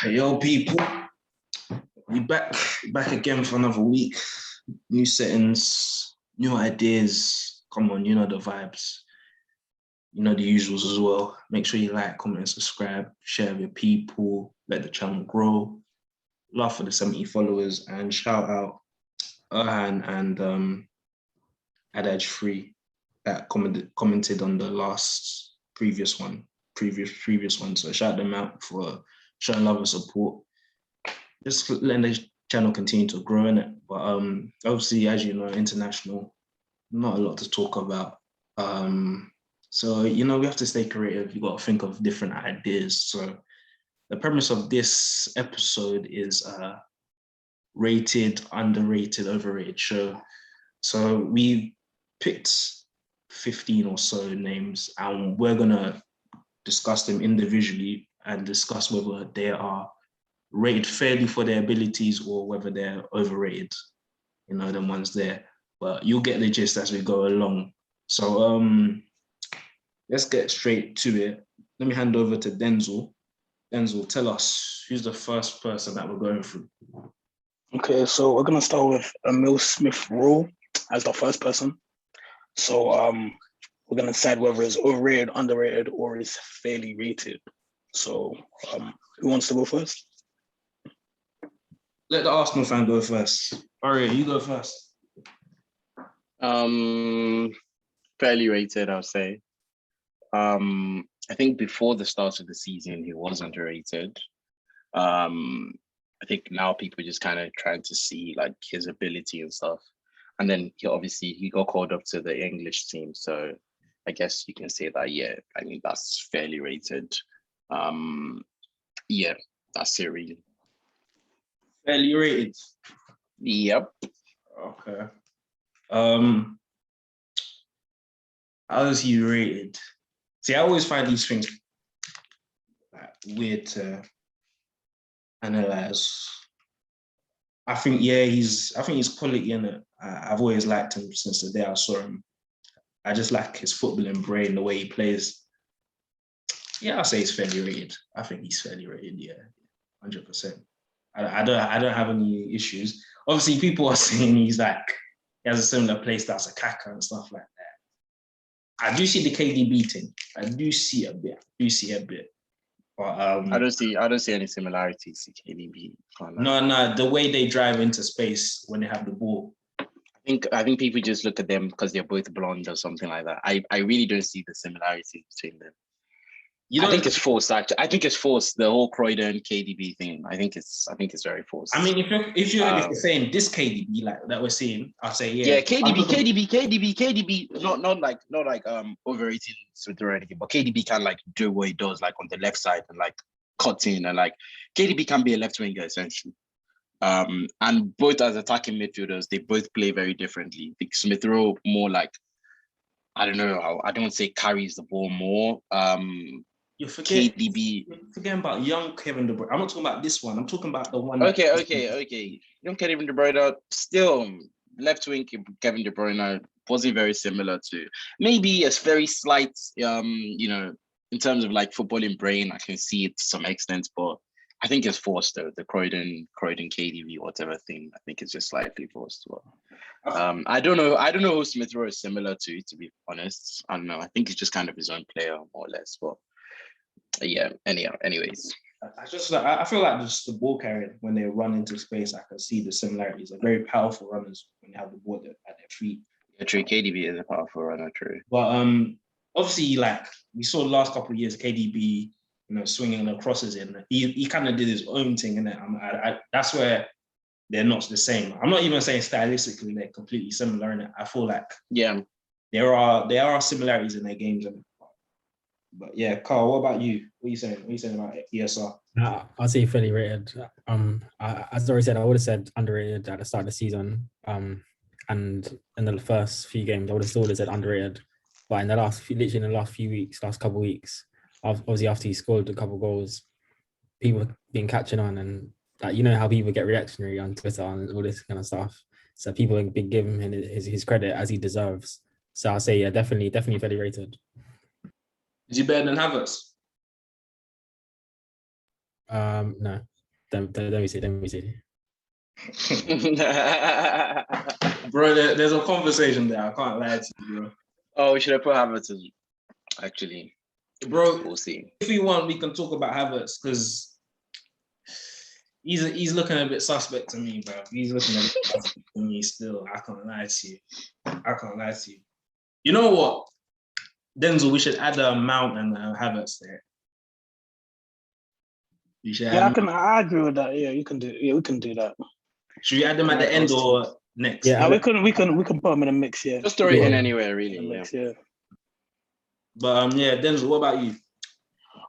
Yo, people, we back again for another week. New settings, new ideas. Come on, you know the vibes. You know the usuals as well. Make sure you like, comment, and subscribe. Share with your people. Let the channel grow. Love for the 70 followers and shout out Erhan and Adage Free that commented on the previous one. So shout them out for showing love and support. Just letting the channel continue to grow in it. But obviously, as you know, international, not a lot to talk about. So we have to stay creative. You got to think of different ideas. So the premise of this episode is rated, underrated, overrated show. So we picked 15 or so names, and we're gonna discuss them individually and discuss whether they are rated fairly for their abilities or whether they're overrated. The ones there. But you'll get the gist as we go along. So let's get straight to it. Let me hand over to Denzel. Denzel, tell us who's the first person that we're going through. Okay, so we're gonna start with Emil Smith Rowe as the first person. So we're gonna decide whether it's overrated, underrated, or is fairly rated. So who wants to go first? Let the Arsenal fan go first. All right, you go first. Fairly rated, I'll say. I think before the start of the season, he was underrated. I think now people just kind of trying to see like his ability and stuff. And then he got called up to the English team. So I guess you can say that, yeah, I mean, that's fairly rated. Yeah, that's it really. Fairly rated? Yep. Okay. How is he rated? See, I always find these things like weird to analyze. I think he's quality in it. I've always liked him since the day I saw him. I just like his footballing brain, the way he plays. Yeah, I'll say he's fairly rated. I think he's fairly rated. Yeah, 100%. I don't have any issues. Obviously, people are saying he has a similar play style to Kaka and stuff like that. I do see the KDB thing. I do see a bit. But I don't see any similarities to KDB. No, the way they drive into space when they have the ball. I think people just look at them because they're both blonde or something like that. I really don't see the similarities between them. I think it's forced. Actually, I think it's forced. The whole Croydon KDB thing. I think it's very forced. I mean, if you're saying this KDB like that we're seeing, I'll say yeah. Yeah, KDB. Not like overrated or anything, but KDB can like do what he does like on the left side and like cut in and like KDB can be a left winger essentially. And both as attacking midfielders, they both play very differently. Smith Rowe more like I don't know. I don't say carries the ball more. You're forgetting about young Kevin De Bruyne. I'm not talking about this one. I'm talking about the one. Okay. Young Kevin De Bruyne, still left wing Kevin De Bruyne wasn't very similar to maybe a very slight, in terms of like footballing brain. I can see it to some extent, but I think it's forced though. The Croydon KDB whatever thing. I think it's just slightly forced. Well, I don't know who Smith Rowe is similar to be honest. I don't know. I think he's just kind of his own player more or less, but. Yeah. Anyways, I feel like just the ball carrying when they run into space, I can see the similarities. They're very powerful runners when they have the ball at their feet. Yeah, true. KDB is a powerful runner, true. But obviously, like we saw the last couple of years, KDB, swinging the crosses in. He kind of did his own thing, and that's where they're not the same. I'm not even saying stylistically they're completely similar in it. I feel like there are similarities in their games. But yeah, Carl, what about you? What are you saying? What are you saying about ESR? I'll say fairly rated. As I already said, I would have said underrated at the start of the season. And in the first few games, I would have still said underrated. But in the last couple of weeks, obviously after he scored a couple of goals, people have been catching on, and how people get reactionary on Twitter and all this kind of stuff. So people have been giving him his credit as he deserves. So I'll say, yeah, definitely fairly rated. Is he better than Havertz? No. Let me see. Bro, there's a conversation there. I can't lie to you, bro. Oh, we should have put Havertz as actually. Bro, We'll see. if we want, we can talk about Havertz because he's looking a bit suspect to me, bro. He's looking a bit suspect to me still. I can't lie to you. You know what? Denzel, we should add a Mount and Havertz there. I agree with that. Yeah, we can do that. Should we add them at the end or next? Yeah, we can put them in a mix. Yeah, Just throw it in anywhere, really. Mix, yeah. But Denzel, what about you?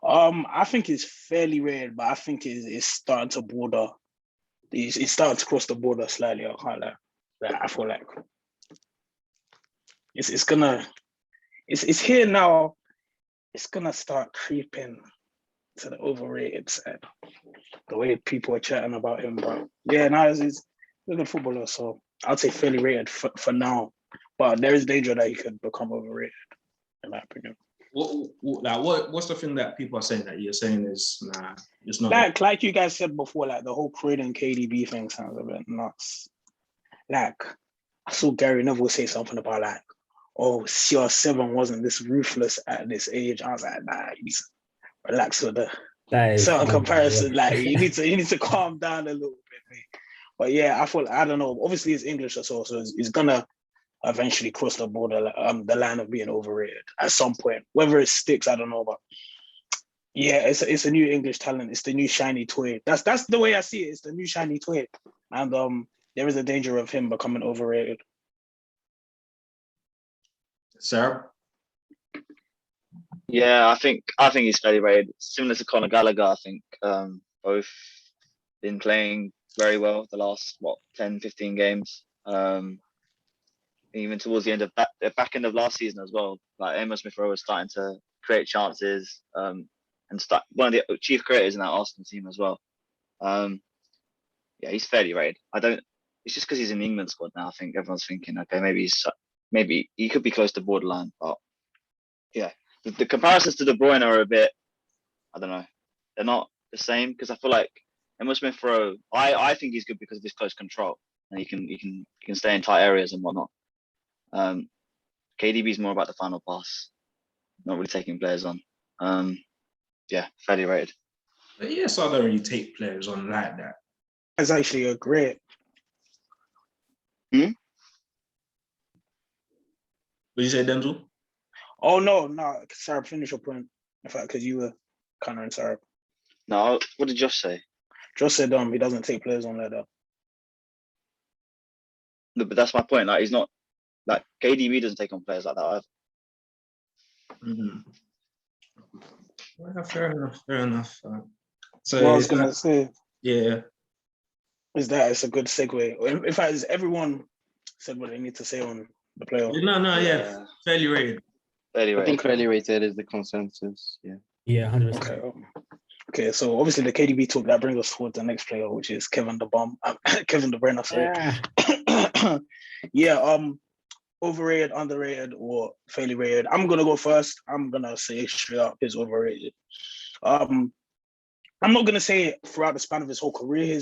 I think it's fairly rare, but I think it's starting to border. It's starting to cross the border slightly. I can't lie. I feel like it's here now. It's gonna start creeping to the overrated side. The way people are chatting about him, but yeah, now he's a good footballer. So I'd say fairly rated for now. But there is danger that he could become overrated, in my opinion. What's the thing that people are saying that you're saying is it's not like you guys said before, like the whole Creed and KDB thing sounds a bit nuts. Like I saw Gary Neville say something about like, oh, CR7 wasn't this ruthless at this age. I was like, nah, you need to relax with the certain comparison. Like you need to calm down a little bit, mate. But yeah, I don't know. Obviously, it's English as well, so it's gonna eventually cross the border, the line of being overrated at some point. Whether it sticks, I don't know, but yeah, it's a new English talent. It's the new shiny toy. That's the way I see it. It's the new shiny toy, and there is a danger of him becoming overrated. Sarah? Yeah, I think he's fairly rated. Similar to Conor Gallagher, I think both been playing very well the last 10, 15 games. Even towards the end of the back end of last season as well. Like Emma Smith Rowe was starting to create chances, and start one of the chief creators in that Arsenal team as well. Yeah, he's fairly rated. It's just because he's in the England squad now. I think everyone's thinking, okay, maybe he could be close to borderline, but yeah, the comparisons to De Bruyne are a bit, I don't know, they're not the same because I feel like Emma Smith Rowe, I think he's good because of his close control and he can stay in tight areas and whatnot. KDB is more about the final pass, not really taking players on. Yeah, fairly rated. But yes, I don't really take players on like that. That's actually a great. What did you say, Denzel? Oh no, Sarah, finish your point. In fact, because you were countering Sarah. No, what did Josh say? Josh said he doesn't take players on like that. No, but that's my point. Like he's not like KDB doesn't take on players like that either. Mm-hmm. Well, fair enough. So what I was gonna say, yeah, is that it's a good segue. In fact, everyone said what they need to say on the playoff. Yeah, fairly rated. I think fairly rated is the consensus. Yeah, 100%. Okay, so obviously the KDB talk that brings us towards the next player, which is Kevin De Bruyne. Sorry. Yeah. Overrated, underrated, or fairly rated. I'm gonna go first. I'm gonna say straight up he's overrated. I'm not gonna say throughout the span of his whole career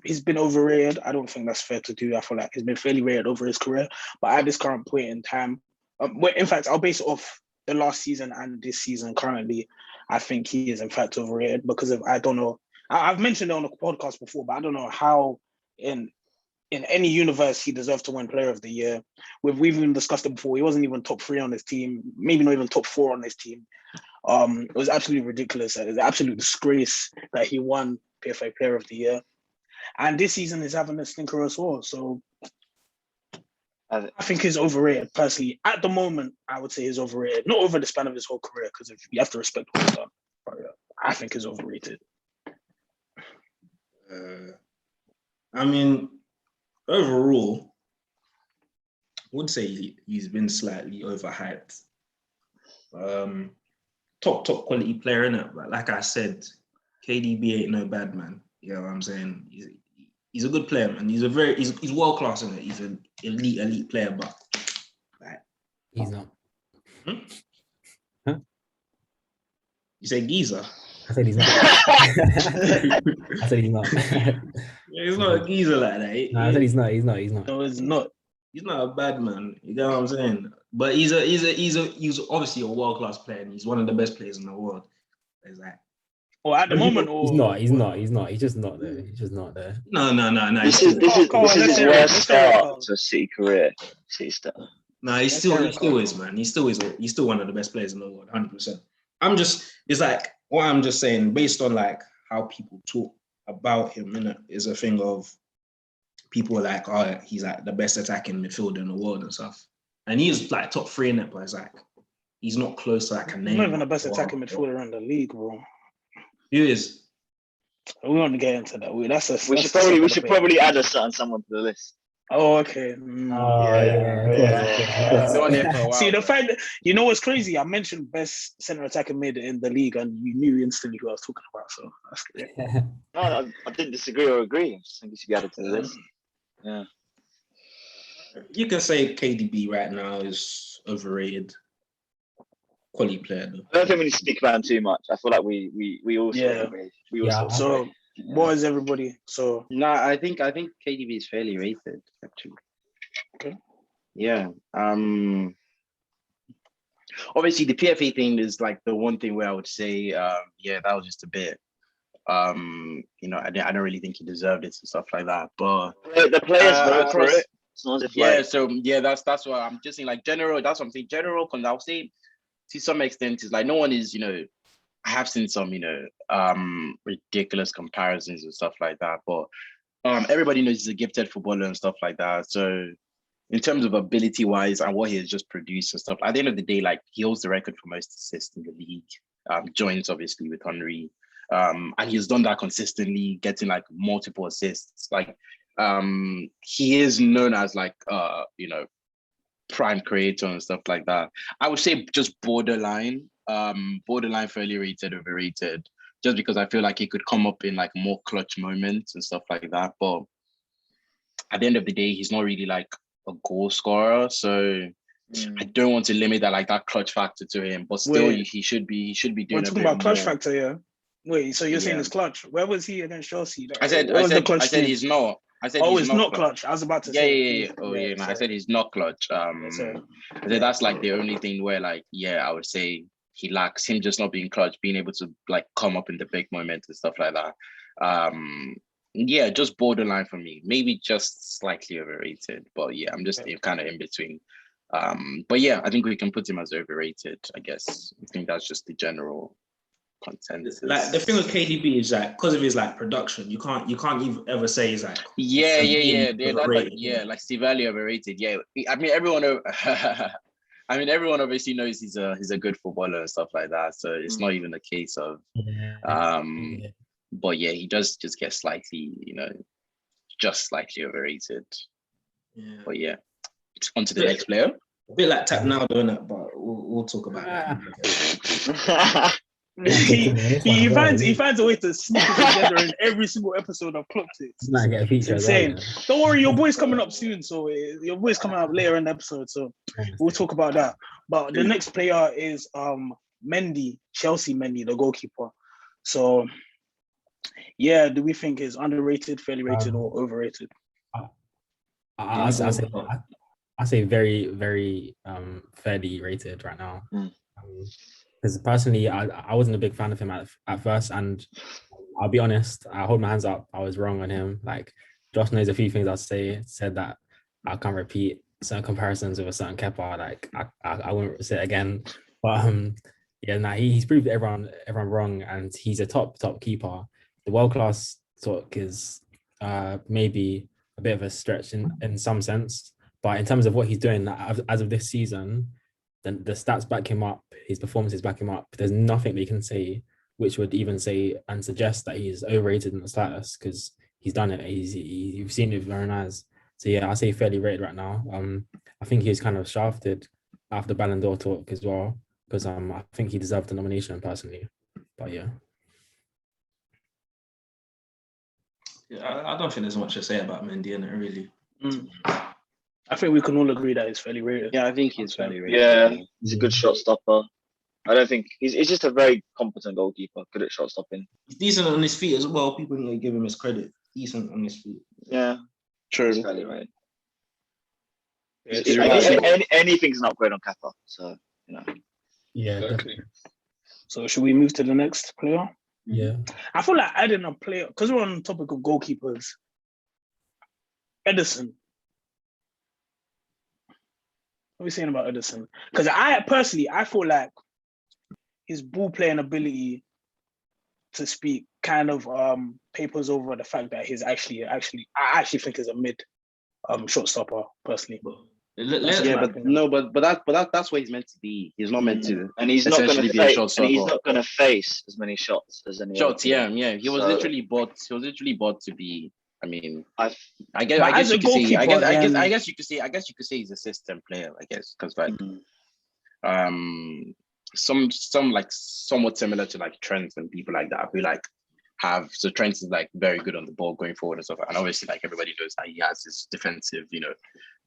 he's been overrated. I don't think that's fair to do. I feel like he's been fairly rated over his career, but at this current point in time, in fact, I'll base it off the last season and this season currently. I think he is in fact overrated because of I don't know. I've mentioned it on the podcast before, but I don't know how in any universe he deserved to win Player of the Year. We've even discussed it before. He wasn't even top 3 on his team, maybe not even top 4 on his team. It was absolutely ridiculous. It was an absolute disgrace that he won PFA Player of the Year. And this season is having a stinker as well. So I think he's overrated personally. At the moment, I would say he's overrated. Not over the span of his whole career, because you have to respect what he's done. But I think he's overrated. I mean, overall, I would say he's been slightly overhyped. Top quality player, innit? But like I said, KDB ain't no bad man. You know what I'm saying? He's a good player, man. He's world class, innit? He's an elite player, but like, he's not. You say geezer? I said he's not. I said he's not. He's not a geezer like that. No, I said he's not. He's not. He's not. No, it's not. He's not a bad man. You know what I'm saying? But he's obviously a world-class player, and he's one of the best players in the world. Is that? Or at the moment, or He's not. He's not. He's not. He's just not there. He's just not there. No. This is his worst start to a City career. City start. No, he still is, man. He's still one of the best players in the world, 100%. It's like what I'm just saying, based on like how people talk about him, is a thing of people are like, oh, he's like the best attacking midfielder in the world and stuff. And he's like top 3 in it, but it's like he's not close to like a Neymar. he's not even the best attacking midfielder in the league, bro. Who is? We want to get into that. We should probably add someone to the list. Oh, okay. See, the fact that, you know what's crazy? I mentioned best centre attacking mid in the league, and you knew instantly who I was talking about. So that's great. No, I didn't disagree or agree. I just think he should be added to the list. Yeah. You can say KDB right now is overrated. Quality player though. I don't think we need to speak about him too much. I feel like we also agree. So what is everybody? So no, I think KDB is fairly rated actually. Okay. Yeah. Obviously the PFA thing is like the one thing where I would say, that was just a bit. I don't really think he deserved it and stuff like that. But the players vote for it. It's not as if that's what I'm just saying. Like general, that's what I'm saying. General, because I'll say to some extent, is like no one is, I have seen some, ridiculous comparisons and stuff like that. But everybody knows he's a gifted footballer and stuff like that. So in terms of ability wise and what he has just produced and stuff, at the end of the day, like he holds the record for most assists in the league. Joins obviously with Henry. And he's done that consistently, getting like multiple assists. Like he is known as like prime creator and stuff like that. I would say just borderline fairly rated, overrated, just because I feel like he could come up in like more clutch moments and stuff like that. But at the end of the day, he's not really like a goal scorer. So I don't want to limit that clutch factor to him. But still, he should be doing. We're talking about clutch factor, yeah. Wait, so you're saying it's clutch? Where was he against Chelsea? I said he's not. I said it's not clutch. I was about to say. Yeah. Oh yeah. No, I said he's not clutch. I said that's like the only thing where I would say he lacks, him just not being clutch, being able to like come up in the big moments and stuff like that. Just borderline for me. Maybe just slightly overrated, but yeah, I'm just kind of in between. But yeah, I think we can put him as overrated. I guess I think that's just the general consensus. Like the thing with KDB is like because of his like production, you can't even ever say he's like like Steve Ali overrated. Yeah, I mean everyone. Everyone obviously knows he's a good footballer and stuff like that. So it's not even a case of, but yeah, he does just get slightly, just slightly overrated. Yeah. But yeah, on to the next player. A bit like Tap now, don't it? But we'll talk about that. he finds a way to sneak it together in every single episode of Clocked It. It's insane. Don't worry, your boy's coming up soon. So your boy's coming up later in the episode. So we'll talk about that. But the next player is Mendy, Chelsea Mendy, the goalkeeper. So yeah, do we think is underrated, fairly rated, or overrated? I say very, very fairly rated right now. Because personally, I wasn't a big fan of him at first, and I'll be honest, I hold my hands up. I was wrong on him. Like Josh knows a few things said that I can't repeat certain comparisons with a certain Kepa. Like I won't say it again. But he's proved everyone wrong, and he's a top keeper. The world class talk is maybe a bit of a stretch in some sense, but in terms of what he's doing as of this season, then the stats back him up, his performances back him up. There's nothing they can say which would even say and suggest that he's overrated in the status, because he's done it. You've seen it with your own eyes. So yeah, I say fairly rated right now. I think he was kind of shafted after Ballon d'Or talk as well, because I think he deserved the nomination personally. But yeah. I don't think there's much to say about Mendy in it, really. I think we can all agree that he's fairly rated. Yeah, I think he's fairly rated. Yeah, he's a good shot stopper. I don't think he's just a very competent goalkeeper, good at shot stopping. He's decent on his feet as well. People don't give him his credit. Decent on his feet. Yeah, True. he's fairly right. Yeah, Anything's an upgrade on Kappa, so you know. Yeah, exactly. definitely. So should we move to the next player? Yeah. I feel like adding a player, because we're on the topic of goalkeepers. Edison. What are we saying about Edison? Because I feel like his ball playing ability to speak kind of papers over the fact that he's actually I actually think he's a mid shot stopper personally. That's what he's meant to be. He's not meant to, and he's not going to be a shot stopper. And he's not going to face as many shots as any shots. Other Yeah. He was literally bought. He was literally bought to be. I mean, I guess you could say. I guess you could say he's a system player. I guess because like, some like somewhat similar to like Trent and people like that who like have, so Trent is like very good on the ball going forward and stuff, and obviously like everybody knows that he has his defensive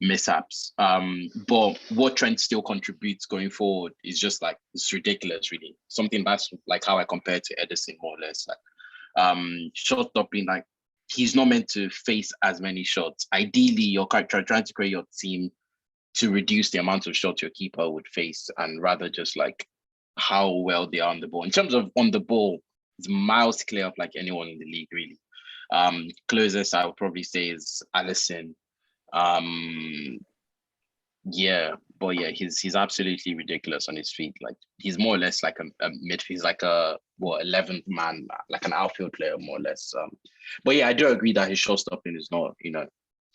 mishaps, but what Trent still contributes going forward is just like, it's ridiculous really. Something that's like how I compare to Edison more or less, like shot stopping, like he's not meant to face as many shots. Ideally you're trying to create your team to reduce the amount of shots your keeper would face, and rather just like how well they are on the ball. In terms of on the ball, it's miles clear of like anyone in the league, really. Closest I would probably say is Alisson. He's absolutely ridiculous on his feet. Like he's more or less like a midfield. He's like a 11th man, like an outfield player more or less. But yeah, I do agree that his shot stopping is not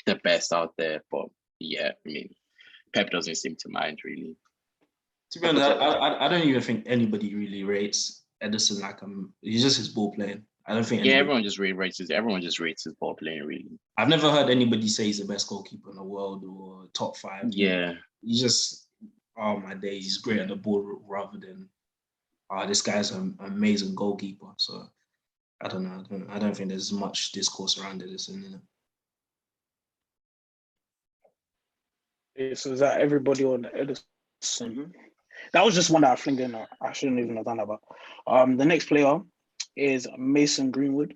the best out there. But yeah, I mean, Pep doesn't seem to mind really. To be honest, I don't even think anybody really rates Edison like he's just his ball playing. I don't think everyone just rates his ball playing really. I've never heard anybody say he's the best goalkeeper in the world or top 5. Yeah. He's just, oh my days, he's great at the ball rather than this guy's an amazing goalkeeper. So I don't know. I don't think there's much discourse around Edison. So is that everybody on the Edison? Mm-hmm. That was just one that I think I shouldn't even have done that about. The next player is Mason Greenwood.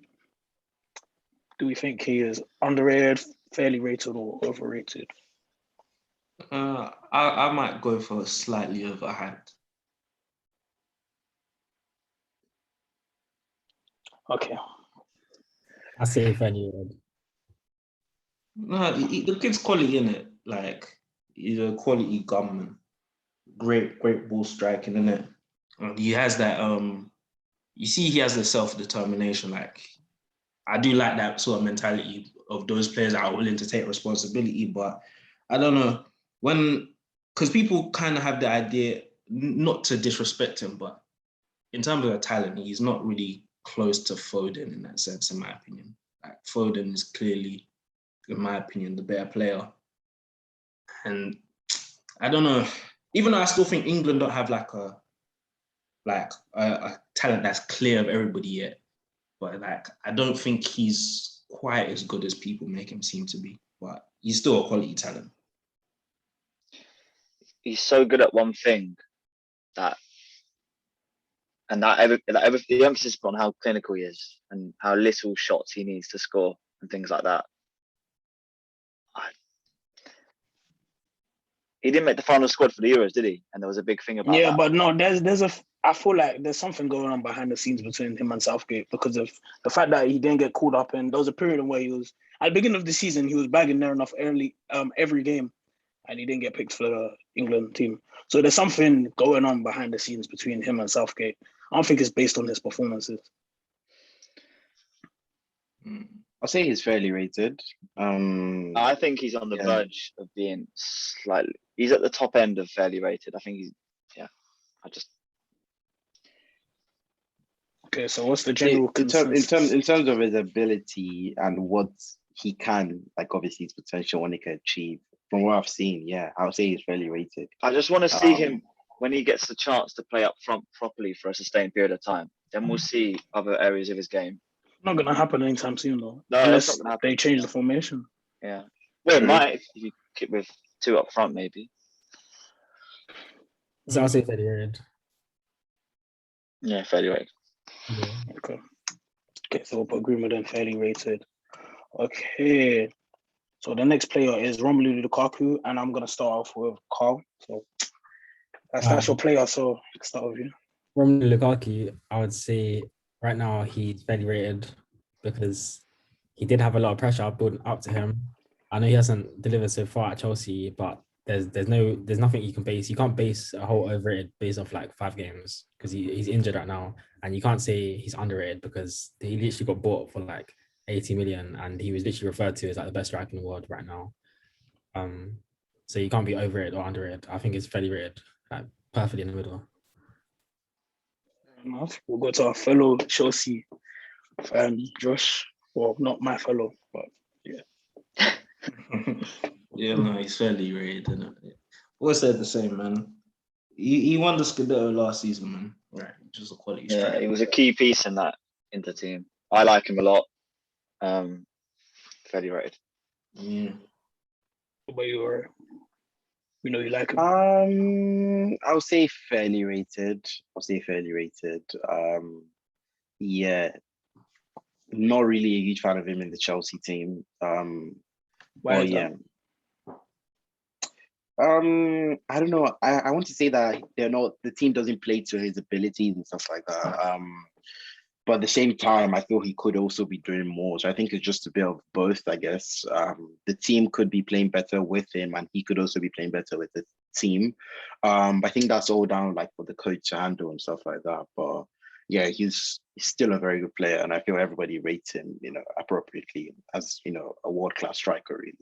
Do we think he is underrated, fairly rated, or overrated? I might go for slightly overhyped. Okay. I say fairly rated. No, the kid's quality in it. Like he's a quality gunman. Great ball striking, innit? He has that. You see, he has the self-determination. Like I do like that sort of mentality of those players that are willing to take responsibility. But I don't know because people kind of have the idea, not to disrespect him, but in terms of the talent, he's not really close to Foden in that sense, in my opinion. Like Foden is clearly, in my opinion, the better player. And I don't know, even though I still think England don't have like a talent that's clear of everybody yet, but like I don't think he's quite as good as people make him seem to be. But he's still a quality talent. He's so good at one thing the emphasis on how clinical he is and how little shots he needs to score and things like that. He didn't make the final squad for the Euros, did he? And there was a big thing about that. Yeah, but no, I feel like there's something going on behind the scenes between him and Southgate because of the fact that he didn't get called up, and there was a period where he was at the beginning of the season he was bagging near enough every game, and he didn't get picked for the England team. So there's something going on behind the scenes between him and Southgate. I don't think it's based on his performances. I'll say he's fairly rated. I think he's on the verge of being slightly. He's at the top end of fairly rated. I think he's. Yeah, Okay, so what's the general in terms of his ability and what he can, like obviously his potential, when he can achieve? From what I've seen, I would say he's fairly rated. I just want to see him when he gets the chance to play up front properly for a sustained period of time. Then we'll see other areas of his game. Not going to happen anytime soon, though. No, unless they change the formation. Yeah. Well, it might if you keep with 2 up front, maybe. So I'll say fairly rated. Yeah, fairly rated. Yeah. Okay, so we'll put Greenwood in fairly rated. Okay. So the next player is Romelu Lukaku, and I'm gonna start off with Carl. So that's your player. So let's start with you. Romelu Lukaku, I would say right now he's fairly rated because he did have a lot of pressure building up to him. I know he hasn't delivered so far at Chelsea, but there's nothing you can base. You can't base a whole overrated based off like 5 games because he's injured right now, and you can't say he's underrated because he literally got bought for like 80 million, and he was literally referred to as like the best striker in the world right now. So you can't be overrated or underrated. I think it's fairly rated, like perfectly in the middle. We'll go to our fellow Chelsea fan, Josh. Well, not my fellow, but yeah. Yeah, no, he's fairly rated. Always said the same, man. He won the Scudetto last season, man. Right, just a quality striker. Yeah, he was a key piece in that Inter team. I like him a lot. Fairly rated. Yeah. What about you? We know you like him. I would say fairly rated. Yeah, not really a huge fan of him in the Chelsea team. Why is yeah. that? I don't know. I want to say that the team doesn't play to his abilities and stuff like that. But at the same time, I feel he could also be doing more. So I think it's just a bit of both, I guess. The team could be playing better with him, and he could also be playing better with the team. But I think that's all down like for the coach to handle and stuff like that. But yeah, he's still a very good player, and I feel everybody rates him, appropriately as a world-class striker, really.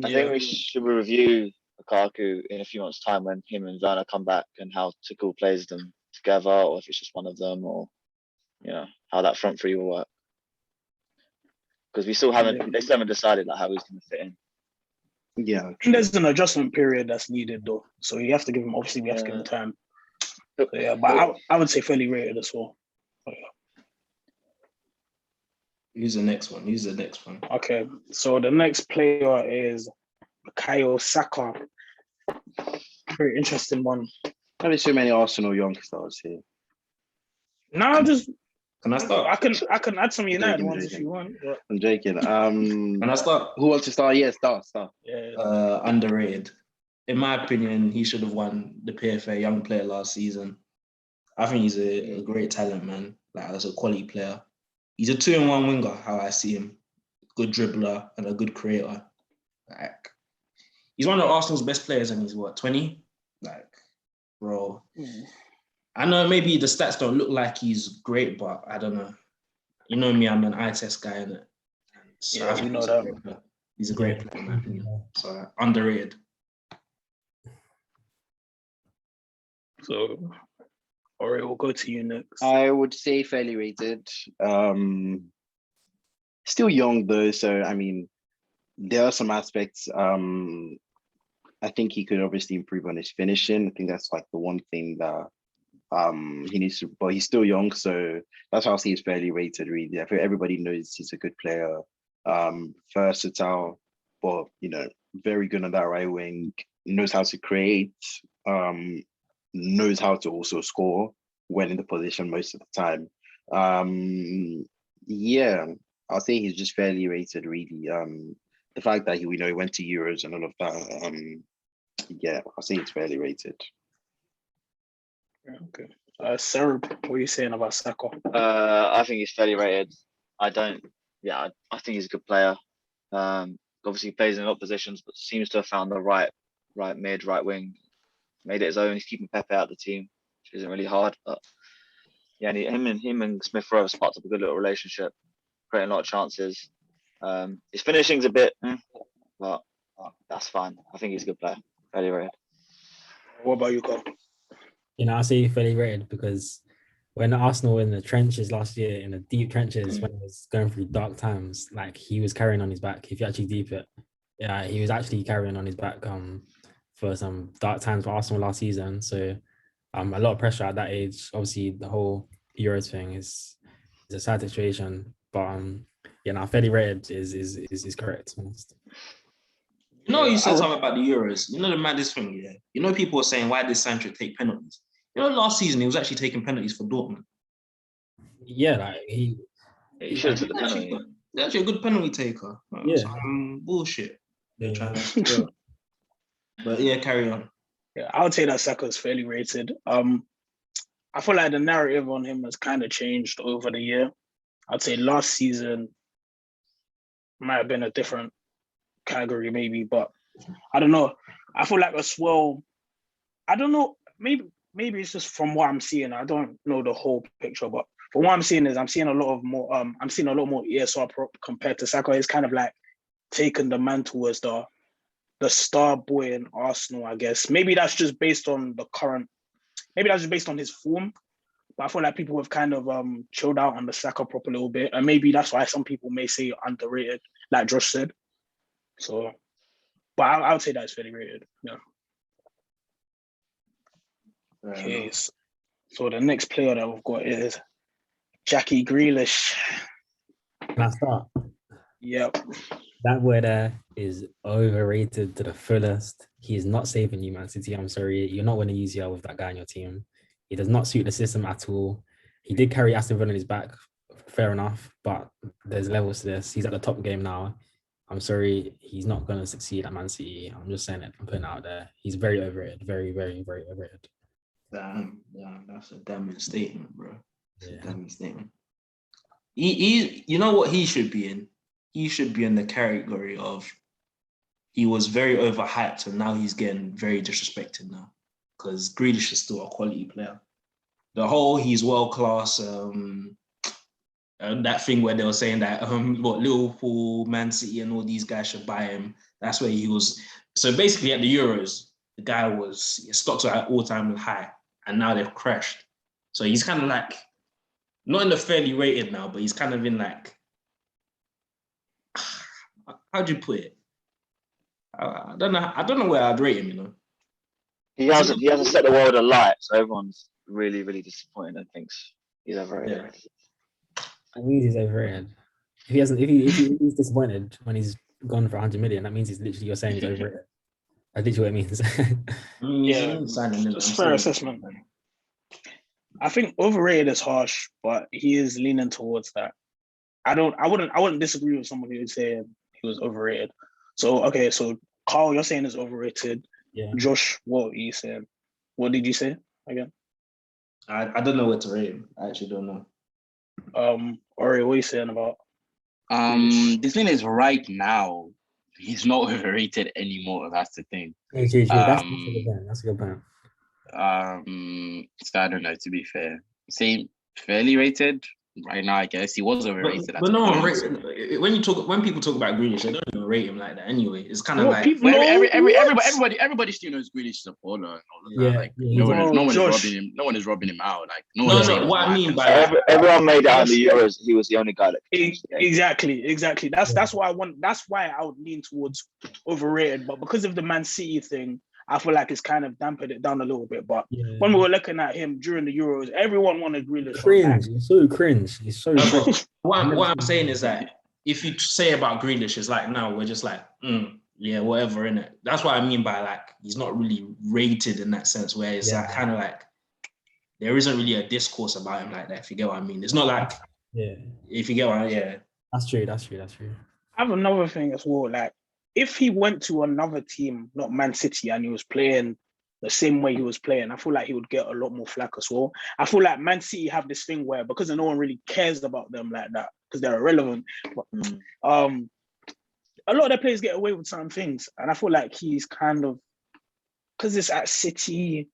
I think we should review Lukaku in a few months' time when him and Werner come back and how Tuchel plays them together, or if it's just one of them, or how that front three will work. Because they still haven't decided like how he's going to fit in. Yeah, there's an adjustment period that's needed though, so you have to give him. Obviously, we have to give him time. So, yeah, but I would say fairly rated as well. Who's the next one? Okay, so the next player is Kaiosako. Very interesting one. Probably so many Arsenal youngsters here. No, Can I start? I can add some United ones if you want. But... I'm joking. Can I start? Who wants to start? Yeah, start. Yeah. Underrated. In my opinion, he should have won the PFA Young Player last season. I think he's a great talent, man. Like, as a quality player. He's a 2-in-1 winger, how I see him. Good dribbler and a good creator. Like, he's one of Arsenal's best players, and he's 20? Like, bro. I know maybe the stats don't look like he's great, but I don't know. You know me, I'm an eye test guy, innit? So yeah, we know that. He's a great player, in my opinion. So underrated. So, all right, we'll go to you next. I would say fairly rated. Still young though, so I mean, there are some aspects. I think he could obviously improve on his finishing. I think that's like the one thing that he needs to, but he's still young, so that's how I'll say he's fairly rated, really. I feel everybody knows he's a good player, versatile, but very good on that right wing, knows how to create, knows how to also score when in the position most of the time. Yeah, I'll say he's just fairly rated, really. The fact that he went to Euros and all of that, yeah, I'll say it's fairly rated. Okay. Sarah, what are you saying about Sako? I think he's fairly rated. I think he's a good player. Obviously he plays in a lot of positions, but seems to have found the right mid, right wing, made it his own. He's keeping Pepe out of the team, which isn't really hard. But yeah, him and Smith Rowe have sparked up a good little relationship, creating a lot of chances. His finishing's a bit, but that's fine. I think he's a good player. Fairly rated. What about you, Carl? I say fairly rated because when Arsenal were in the trenches last year, in the deep trenches, when it was going through dark times, like he was carrying on his back. If you actually deep it, yeah, he was actually carrying on his back for some dark times for Arsenal last season. So a lot of pressure at that age. Obviously, the whole Euros thing is a sad situation, but fairly rated is correct. You said something about the Euros. The maddest thing, yeah. People are saying, why did Sancho take penalties? last season he was actually taking penalties for Dortmund. Yeah, like he should have took the penalty. He's actually a good penalty taker. Yeah. Some bullshit. They're Yeah. trying to. But yeah, carry on. Yeah, I would say that Saka is fairly rated. I feel like the narrative on him has kind of changed over the year. I'd say last season might have been a different category, maybe, but I don't know. I feel like as well. I don't know. Maybe it's just from what I'm seeing. I don't know the whole picture, but from what I'm seeing I'm seeing a lot more ESR compared to Saka. It's kind of like taking the mantle as the star boy in Arsenal, I guess. Maybe that's just based on his form. But I feel like people have kind of chilled out on the Saka prop a little bit. And maybe that's why some people may say underrated, like Josh said. So, but I would say that's fairly rated. Yeah. Okay. So the next player that we've got is Jackie Grealish. Can I start? Yep. That boy there is overrated to the fullest. He is not saving you, Man City. I'm sorry. You're not winning UCL with that guy on your team. He does not suit the system at all. He did carry Aston Villa on his back, fair enough, but there's levels to this. He's at the top game now. I'm sorry, he's not going to succeed at Man City. I'm just saying it. I'm putting it out there. He's very overrated. Very, very, very overrated. Damn, that's a damning statement, bro. It's Yeah. a damning statement. He, you know what he should be in? He should be in the category of he was very overhyped and now he's getting very disrespected now because Grealish is still a quality player. The whole he's world class, that thing where they were saying that what Liverpool, Man City, and all these guys should buy him. That's where he was. So basically, at the Euros, the guy was his stocks were at all-time high, and now they've crashed. So he's kind of like not in the fairly rated now, but he's kind of in like how'd you put it? I don't know where I'd rate him. You know, He hasn't set the world alight, so everyone's really, really disappointed and thinks he's overrated. Yeah. That means he's overrated. If he's disappointed when he's gone for 100 million, that means he's literally, you're saying he's overrated. That's literally what it means. That's fair assessment. I think overrated is harsh, but he is leaning towards that. I wouldn't disagree with someone who would say he was overrated. So okay, so Carl, you're saying is overrated. Yeah. Josh, what are you saying? What did you say again? I don't know where to rate him. I actually don't know. Ori, what are you saying about? The thing is, right now, he's not overrated anymore. That's the thing. That's a good point. That's a good point. So I don't know. To be fair, same fairly rated right now. I guess he was overrated. But no one rates when people talk about Grealish, they don't even rate him like that. Anyway, it's kind of like everybody still knows Grealish is a baller and all of that. Yeah, like yeah. no one is robbing him out. Like no one is saying what I mean by everyone made out in the Euros. He was the only guy that exactly. That's why I would lean towards overrated. But because of the Man City thing, I feel like it's kind of dampened it down a little bit. But when we were looking at him during the Euros, everyone wanted Grealish. Cringe. He's so cringe. He's so cringe. What I'm saying is that if you say about Grealish, it's like, no, we're just like, yeah, whatever, innit? That's what I mean by like, he's not really rated in that sense where it's like kind of like, there isn't really a discourse about him like that, if you get what I mean. It's not like, if you get what I mean, That's true. I have another thing as well, like, if he went to another team, not Man City, and he was playing the same way he was playing, I feel like he would get a lot more flack as well. I feel like Man City have this thing where, because no one really cares about them like that, because they're irrelevant, but, a lot of their players get away with certain things. And I feel like he's kind of, because it's at City,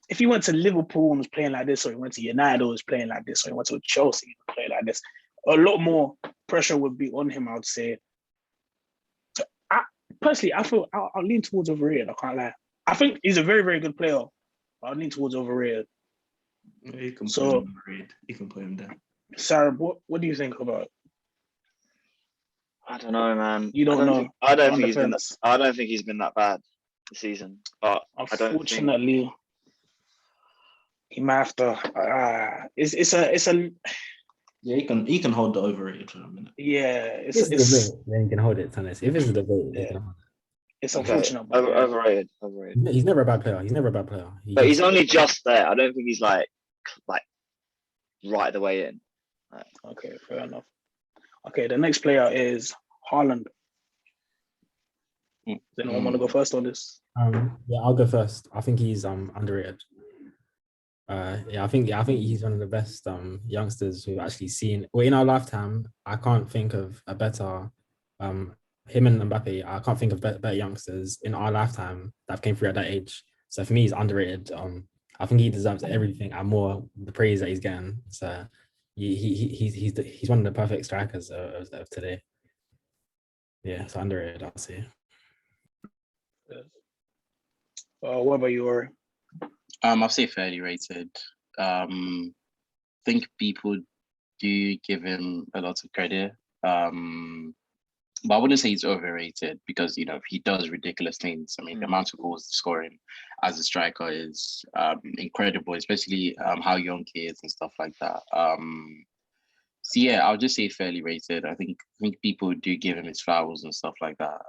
if he went to Liverpool and was playing like this, or he went to United and was playing like this, or he went to Chelsea and playing like this, a lot more pressure would be on him, I would say. Personally, I feel I'll lean towards overrated. I can't lie. I think he's a very, very good player. I'll lean towards overrated. You can put him overrated. You can put him down. Sarah, what do you think about it? I don't know, man. You don't know. I don't think he's been that bad this season. But unfortunately, he might have to. It's a. Yeah, he can hold the overrated for a minute. Yeah, it's a debate. Then you can hold it, Tannis. If it's a debate, you can hold It's Okay. unfortunate, but Overrated. He's never a bad player. He's never a bad player. But he's only just there. I don't think he's like right the way in. okay, fair enough. Okay, the next player is Haaland. Does anyone want to go first on this? Yeah, I'll go first. I think he's underrated. I think he's one of the best youngsters we've actually seen. Well, in our lifetime, I can't think of a better him and Mbappe. I can't think of better youngsters in our lifetime that came through at that age. So for me, he's underrated. I think he deserves everything and more the praise that he's getting. So he's one of the perfect strikers of today. Yeah, so underrated, I'll say. What about you, Ori? I'll say fairly rated. Think people do give him a lot of credit. But I wouldn't say he's overrated because, you know, he does ridiculous things. I mean, the amount of goals scoring as a striker is incredible, especially how young he is and stuff like that. So yeah, I'll just say fairly rated. I think people do give him his flowers and stuff like that.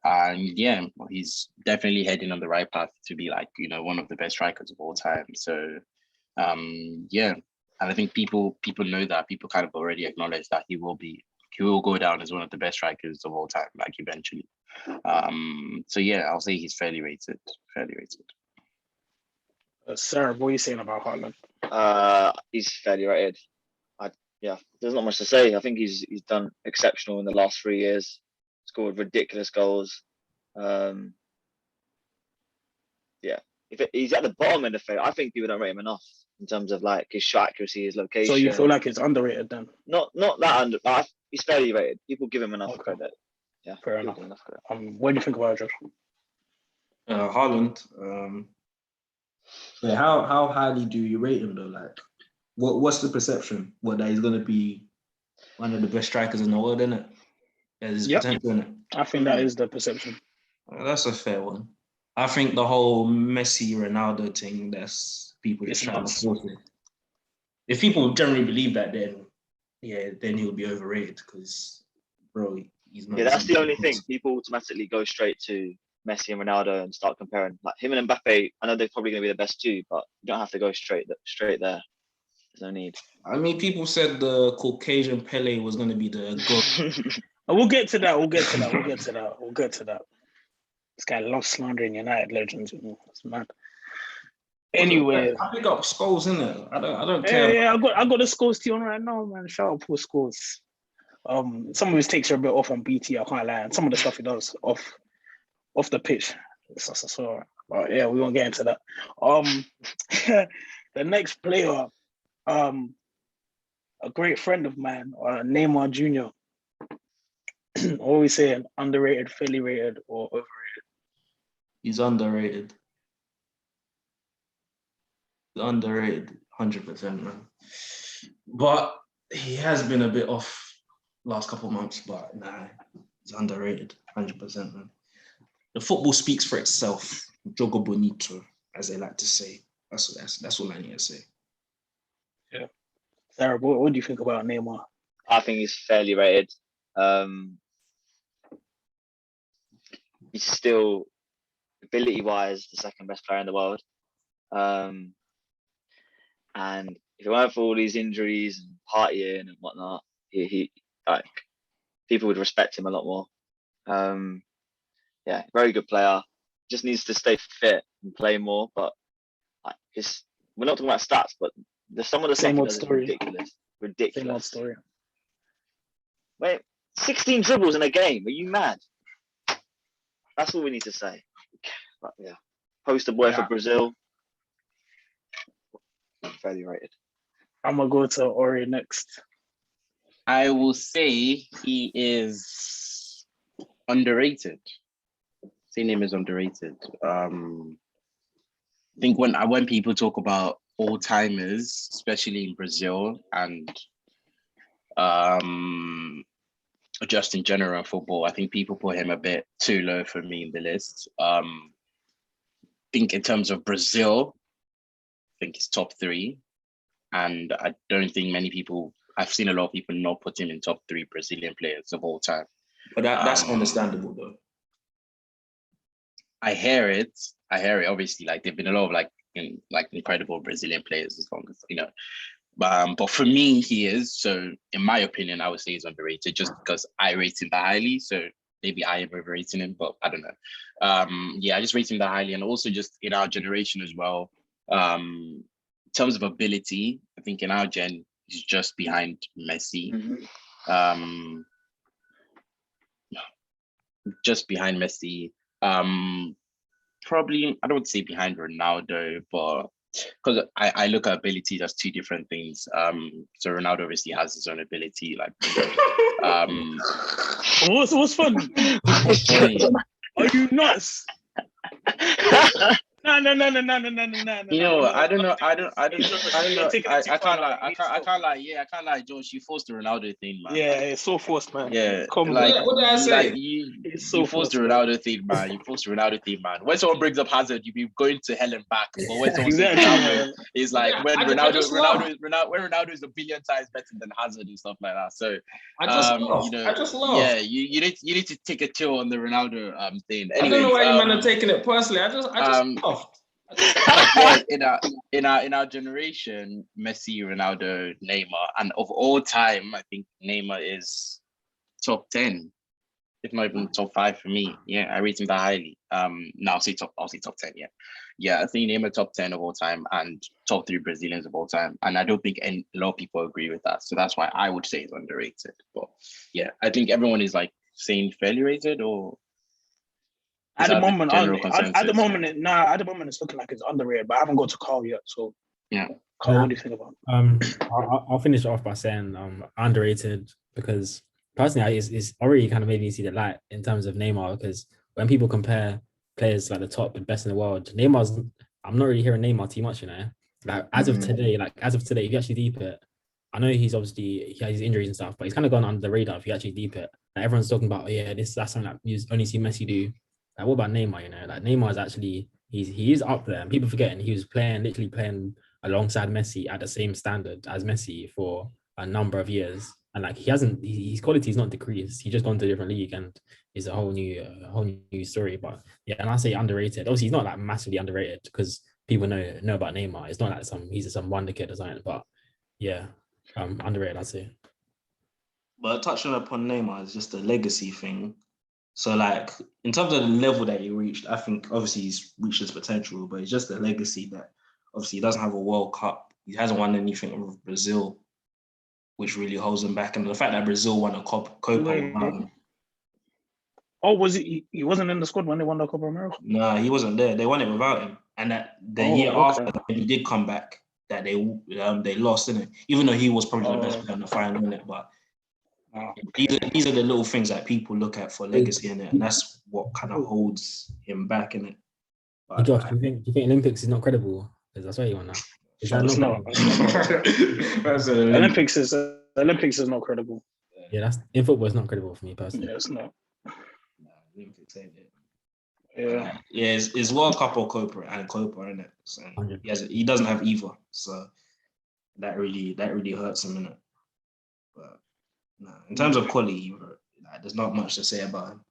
And yeah, he's definitely heading on the right path to be like, you know, one of the best strikers of all time. So yeah, and I think people know that. People kind of already acknowledge that he will go down as one of the best strikers of all time, like eventually. So yeah, I'll say he's fairly rated. Sarah, what are you saying about Haaland? He's fairly rated. There's not much to say. I think he's done exceptional in the last 3 years. Scored ridiculous goals. If he's at the bottom end of fair, I think people don't rate him enough in terms of like his shot accuracy, his location. So you feel like it's underrated then? Not that under. He's fairly rated. People give him enough credit. Yeah, fair enough. What do you think about it, Josh? Haaland. How highly do you rate him though? Like, what's the perception? That he's gonna be one of the best strikers in the world, isn't it? There's potential in it. I think that is the perception. That's a fair one. I think the whole Messi Ronaldo thing, that's people just trying to force it. If people generally believe that, then he'll be overrated because, bro, he's not. Yeah, that's the only thing. People automatically go straight to Messi and Ronaldo and start comparing. Like him and Mbappe, I know they're probably going to be the best two, but you don't have to go straight there. There's no need. I mean, people said the Caucasian Pele was going to be the goal. We'll get to that. This guy loves slandering United legends. It's mad. Anyway, I pick up Scholes, innit? I don't care. Yeah, I got the Scholes to you on right now, man. Shout out Paul Scholes. Some of his takes are a bit off on BT. I can't lie. And some of the stuff he does off the pitch. So yeah, we won't get into that. The next player, a great friend of mine, Neymar Jr. Always saying underrated, fairly rated, or overrated. He's underrated. Underrated, 100%, man. But he has been a bit off last couple of months. But nah, he's underrated, 100%, man. The football speaks for itself. Jogo bonito, as they like to say. That's all I need to say. Yeah. Sarah, what do you think about Neymar? I think he's fairly rated. He's still, ability-wise, the second best player in the world. And if it weren't for all these injuries and partying and whatnot, he people would respect him a lot more. Very good player. Just needs to stay fit and play more. But we're not talking about stats, but some of the same stuff old is story. Ridiculous. Same old story. Wait, 16 dribbles in a game. Are you mad? That's all we need to say. But yeah, poster boy for Brazil. Fairly rated. I'm gonna go to Ori next. I will say he is underrated. Say name is underrated. I think when people talk about all timers, especially in Brazil and just in general football, I think people put him a bit too low for me in the list. I think in terms of Brazil, I think he's top 3. And I don't think I've seen a lot of people not put him in top 3 Brazilian players of all time. But that's understandable though. I hear it. Obviously, like there've been a lot of incredible Brazilian players as long as but for me, he is. So in my opinion, I would say he's underrated just because I rate him that highly. So maybe I am overrating him, but I don't know. I just rate him that highly, and also just in our generation as well. In terms of ability, I think in our gen, he's just behind Messi. Just behind Messi. Probably I don't say behind Ronaldo, but because I look at abilities as two different things. So Ronaldo obviously has his own ability, like What's funny? Are you nuts? No. You know, I don't know. I can't lie, Josh. You forced the Ronaldo thing, man. Yeah, it's so forced, man. Yeah, Come on. What did I say? Like you forced the Ronaldo thing, man. You forced the Ronaldo thing, man. When someone brings up Hazard, you be going to hell and back. But when someone says Ronaldo, it's like when Ronaldo is a billion times better than Hazard and stuff like that. So I just laugh. Yeah, you need to take a chill on the Ronaldo thing. I don't know why you man are taking it personally. I just laughed. in our generation, Messi, Ronaldo, Neymar, and of all time, I think Neymar is top 10, if not even top 5 for me. Yeah, I rate him that highly. No, I'll say top 10. Yeah, I think Neymar top 10 of all time and top 3 Brazilians of all time. And I don't think a lot of people agree with that. So that's why I would say it's underrated. But yeah, I think everyone is like saying fairly rated or. At the moment, it's looking like it's underrated, but I haven't got to Carl yet. So yeah, Carl, what do you think about it? I'll finish off by saying underrated because personally, it's already kind of made me see the light in terms of Neymar. Because when people compare players like the top and best in the world, I'm not really hearing Neymar too much, you know. Like as of today, if you actually deep it, I know he has his injuries and stuff, but he's kind of gone under the radar if you actually deep it. Like, everyone's talking about, that's something that you only see Messi do. Like, what about Neymar? You know, like Neymar is actually he is up there, and people forgetting he was literally playing alongside Messi at the same standard as Messi for a number of years, and like his quality is not decreased. He just gone to a different league, and is a whole new story. But yeah, and I say underrated. Obviously, he's not like massively underrated because people know about Neymar. It's not like he's some wonder kid or something. But yeah, underrated, I'd say. But touching upon Neymar is just a legacy thing. So, like, in terms of the level that he reached, I think obviously he's reached his potential, but it's just a legacy that obviously he doesn't have a World Cup. He hasn't won anything with Brazil, which really holds him back. And the fact that Brazil won a Copa without him. Oh, was he wasn't in the squad when they won the Copa America? No, he wasn't there. They won it without him. And that after that, he did come back, that they lost, didn't it? Even though he was probably the best player in the final, innit? But these are the little things that people look at for legacy in it, and that's what kind of holds him back in it. Hey Josh, do you think Olympics is not credible? Because that's why you want that. Is that Olympics is not credible. Yeah, that's in football. It's not credible for me personally. Yeah, it's not. Olympics ain't it. Yeah, it's World Cup or Copa, isn't it? So he doesn't have either, so that really hurts him, innit? But no, in terms of quality, there's not much to say about him.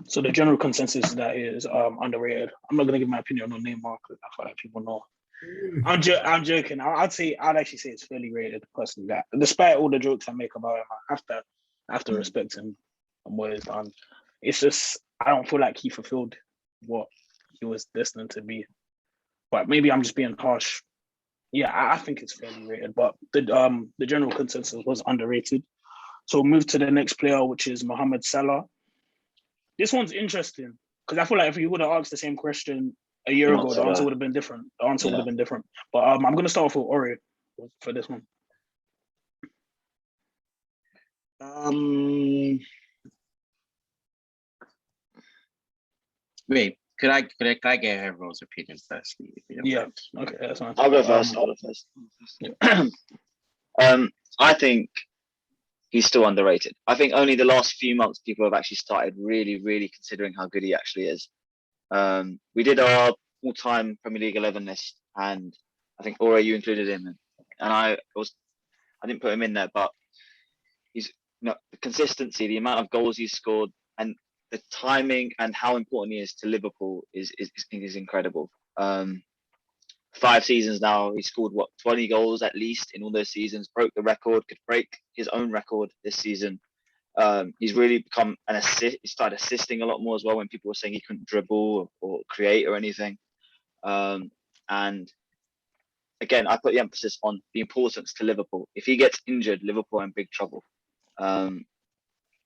So the general consensus that is underrated. I'm not gonna give my opinion on Neymar because I feel like people know. I'm joking. I'd actually say it's fairly rated personally. That despite all the jokes I make about him, I have to respect him and what he's done. It's just I don't feel like he fulfilled what he was destined to be. But maybe I'm just being harsh. Yeah, I think it's fairly rated, but the general consensus was underrated. So we'll move to the next player, which is Mohamed Salah. This one's interesting because I feel like if you would have asked the same question a year ago, the answer would have been different. But I'm going to start off with Ori for this one. Wait, could I get everyone's opinion firstly? Yeah, okay, that's fine. I'll go first. I think he's still underrated. I think only the last few months people have actually started really, really considering how good he actually is. We did our all-time Premier League 11 list, and I think Ora, you included him, and I didn't put him in there, but he's the consistency, the amount of goals he's scored, and the timing and how important he is to Liverpool is incredible. 5 seasons now, he scored 20 goals at least in all those seasons, broke the record, could break his own record this season. He's really become an assist. He started assisting a lot more as well when people were saying he couldn't dribble or create or anything. And again, I put the emphasis on the importance to Liverpool. If he gets injured, Liverpool are in big trouble. And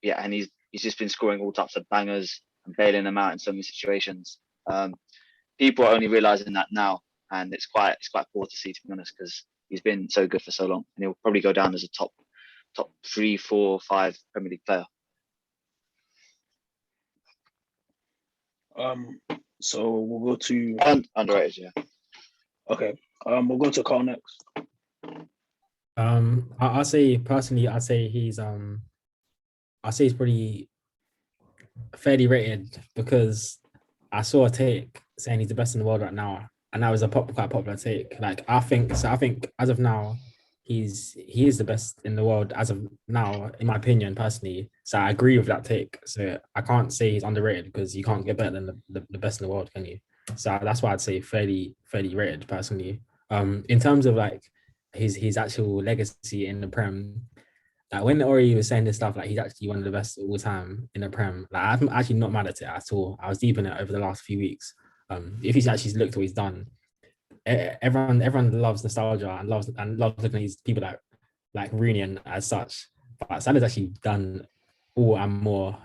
he's just been scoring all types of bangers and bailing them out in so many situations. People are only realizing that now, and it's quite poor to see, to be honest, because he's been so good for so long, and he'll probably go down as a top 3, 4, 5 Premier League player. So we'll go to underrated, yeah. Okay. We'll go to Carl next. I'll say personally, I'd say he's pretty fairly rated because I saw a take saying he's the best in the world right now, and that was quite popular take. Like I think as of now, he is the best in the world as of now, in my opinion, personally. So I agree with that take. So I can't say he's underrated because you can't get better than the best in the world, can you? So that's why I'd say fairly rated personally. In terms of like his actual legacy in the Prem, like when Ori was saying this stuff, like he's actually one of the best of all time in the Prem. Like I'm actually not mad at it at all. I was deep in it over the last few weeks. If he's actually looked what he's done, everyone loves nostalgia and loves looking at these people like Rooney and as such. But Salah's actually done all and more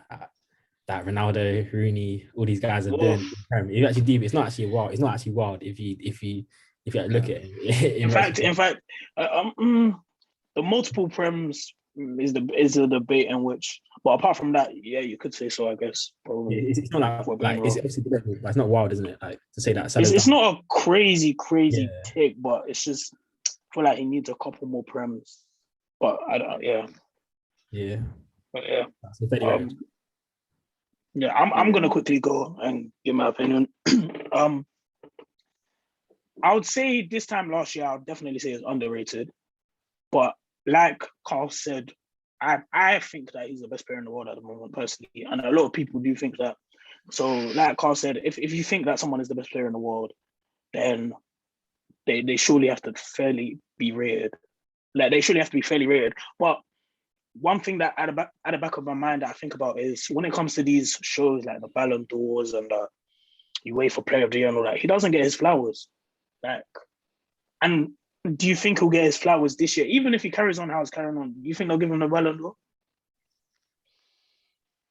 that Ronaldo, Rooney, all these guys are doing. If actually deep, it's not actually wild. It's not actually wild if you look at it. In fact, the multiple Prems is a debate in which, but apart from that, yeah, you could say so. I guess probably. It's not like it's obviously debatable, but it's not wild, isn't it? Like to say that. It's not a crazy take, but it's just I feel like he needs a couple more Prems. But I don't. Yeah. Yeah. But yeah. Right. Yeah, I'm gonna quickly go and give my opinion. I would say this time last year, I would definitely say it's underrated. But like Carl said, I think that he's the best player in the world at the moment, personally. And a lot of people do think that. So like Carl said, if you think that someone is the best player in the world, then they surely have to fairly be rated. Like they surely have to be fairly rated. But one thing that at the back of my mind that I think about is when it comes to these shows like the Ballon d'Ors and UEFA Player of the Year and all that, he doesn't get his flowers. Like, and do you think he'll get his flowers this year? Even if he carries on how he's carrying on, do you think they'll give him the Ballon d'Or?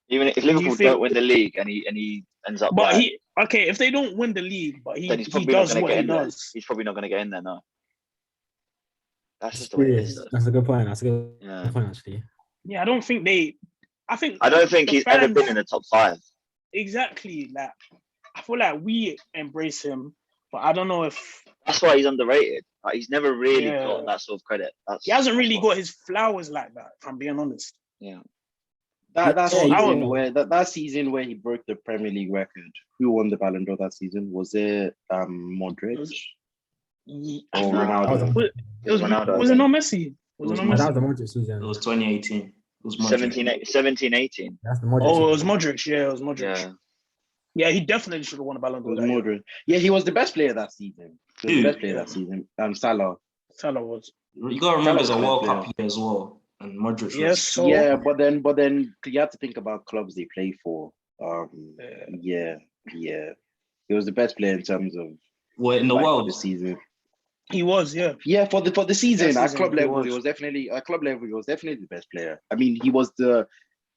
Even if Liverpool don't win the league and he ends up, but if they don't win the league, but he does what he does, he's probably not going to get in there. No, that's just the way it is. That's a good point. That's a good point, actually. Yeah, I don't think he's ever been in the top 5. Exactly. Like, I feel like we embrace him, but I don't know if that's why he's underrated. Like, he's never really got that sort of credit. He hasn't really got his flowers like that, if I'm being honest. Yeah. That season where he broke the Premier League record, who won the Ballon d'Or that season? Was it Modric? Or Ronaldo? It was Ronaldo. Was it not Messi? That was the Modric season. It was 2018. It was Modric. 17-18. That's the Modric season. It was Modric. Yeah, it was Modric. Yeah, he definitely should have won a Ballon d'Or. It was Modric. Yeah, he was the best player that season. Salah. Salah was. You gotta remember it's a World Cup year as well, and Modric. Yes, but then you have to think about clubs they play for. He was the best player in terms of in the world this season. He was, yeah. Yeah, for the season at club level, he was definitely the best player. I mean, he was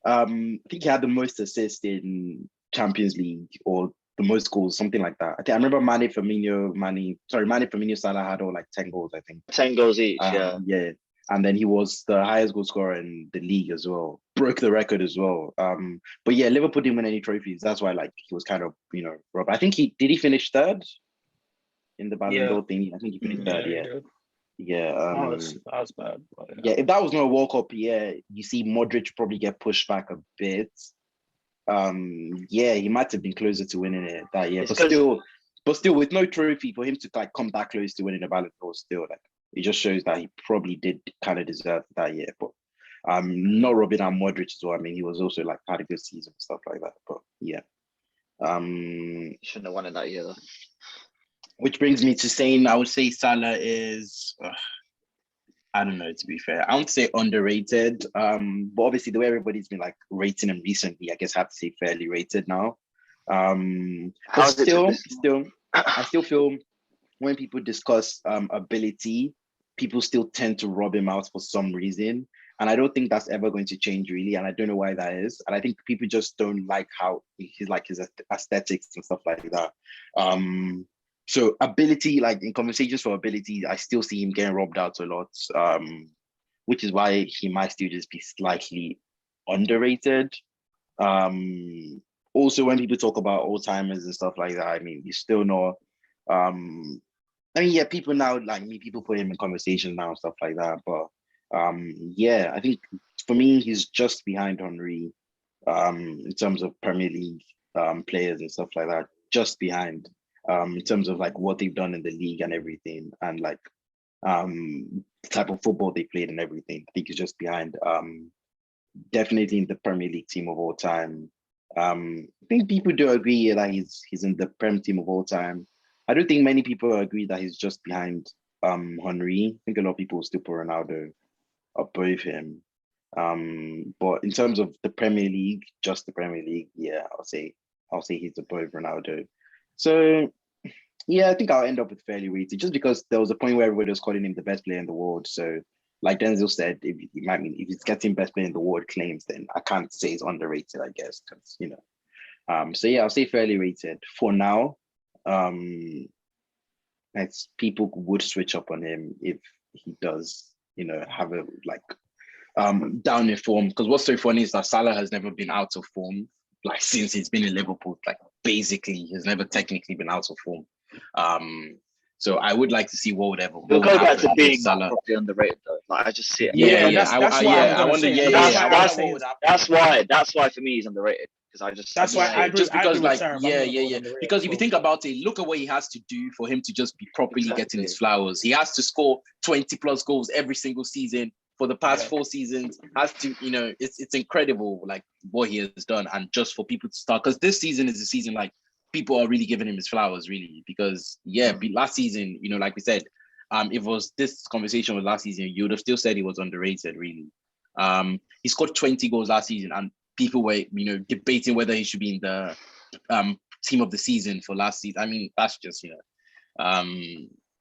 I think he had the most assists in Champions League or the most goals, something like that. I remember Mane, Firmino, Salah had all like 10 goals, I think. 10 goals each, yeah. Yeah. And then he was the highest goal scorer in the league as well. Broke the record as well. But yeah, Liverpool didn't win any trophies. That's why he was kind of, robbed. I think he finished third in the Ballon d'Or thing. I think he finished third, yeah. That was bad. Yeah, if that was not a World Cup year, you see Modric probably get pushed back a bit. He might have been closer to winning it that year, but still, with no trophy for him to come that close to winning the Ballon d'Or, still it just shows that he probably did kind of deserve that year. But Not Robin and Modric as well. I mean, he was also like had a good season and stuff like that. But yeah. Shouldn't have won it that year though. Which brings me to saying I would say Salah is I don't know, to be fair. I won't say underrated. But obviously the way everybody's been like rating him recently, I guess I have to say fairly rated now. But still, I still feel when people discuss ability, people still tend to rub him out for some reason. And I don't think that's ever going to change really. And I don't know why that is. And I think people just don't like how he's like his aesthetics and stuff like that. So ability, like in conversations for ability, I still see him getting robbed out a lot, which is why he might still just be slightly underrated. Also, when people talk about all-timers and stuff like that, I mean, he's still not. I mean, yeah, people now like me, people put him in conversation now and stuff like that. But yeah, I think for me, he's just behind Henry in terms of Premier League players and stuff like that. Just behind. In terms of like what they've done in the league and everything, and like the type of football they played and everything. I think he's just behind. Definitely in the Premier League team of all time. I think people do agree that he's in the Prem team of all time. I don't think many people agree that he's just behind Henry. I think a lot of people will still put Ronaldo above him. But in terms of the Premier League, just the Premier League, yeah, I'll say he's above Ronaldo. So yeah, I think I'll end up with fairly rated, just because there was a point where everybody was calling him the best player in the world. So like Denzel said, if he's getting best player in the world claims, then I can't say he's underrated, I guess, because you know. So yeah, I'll say fairly rated for now. As people would switch up on him if he does, you know, have a like down in form. Because what's so funny is that Salah has never been out of form, like since he's been in Liverpool. Like basically, he's never technically been out of form. So I would like to see what would happen. We'll go back to being properly underrated though. Like I just see it. That's why for me he's underrated. Because because if you think about it, look at what he has to do for him to just be properly getting his flowers. He has to score 20 plus goals every single season for the past 4 seasons. Has to, you know, it's incredible like what he has done. And just for people to start, because this season is a season like people are really giving him his flowers, really, because last season, you know, like we said, if it was this conversation was last season, you would have still said he was underrated, really. He scored 20 goals last season, and people were, you know, debating whether he should be in the team of the season for last season. I mean, that's just, you know,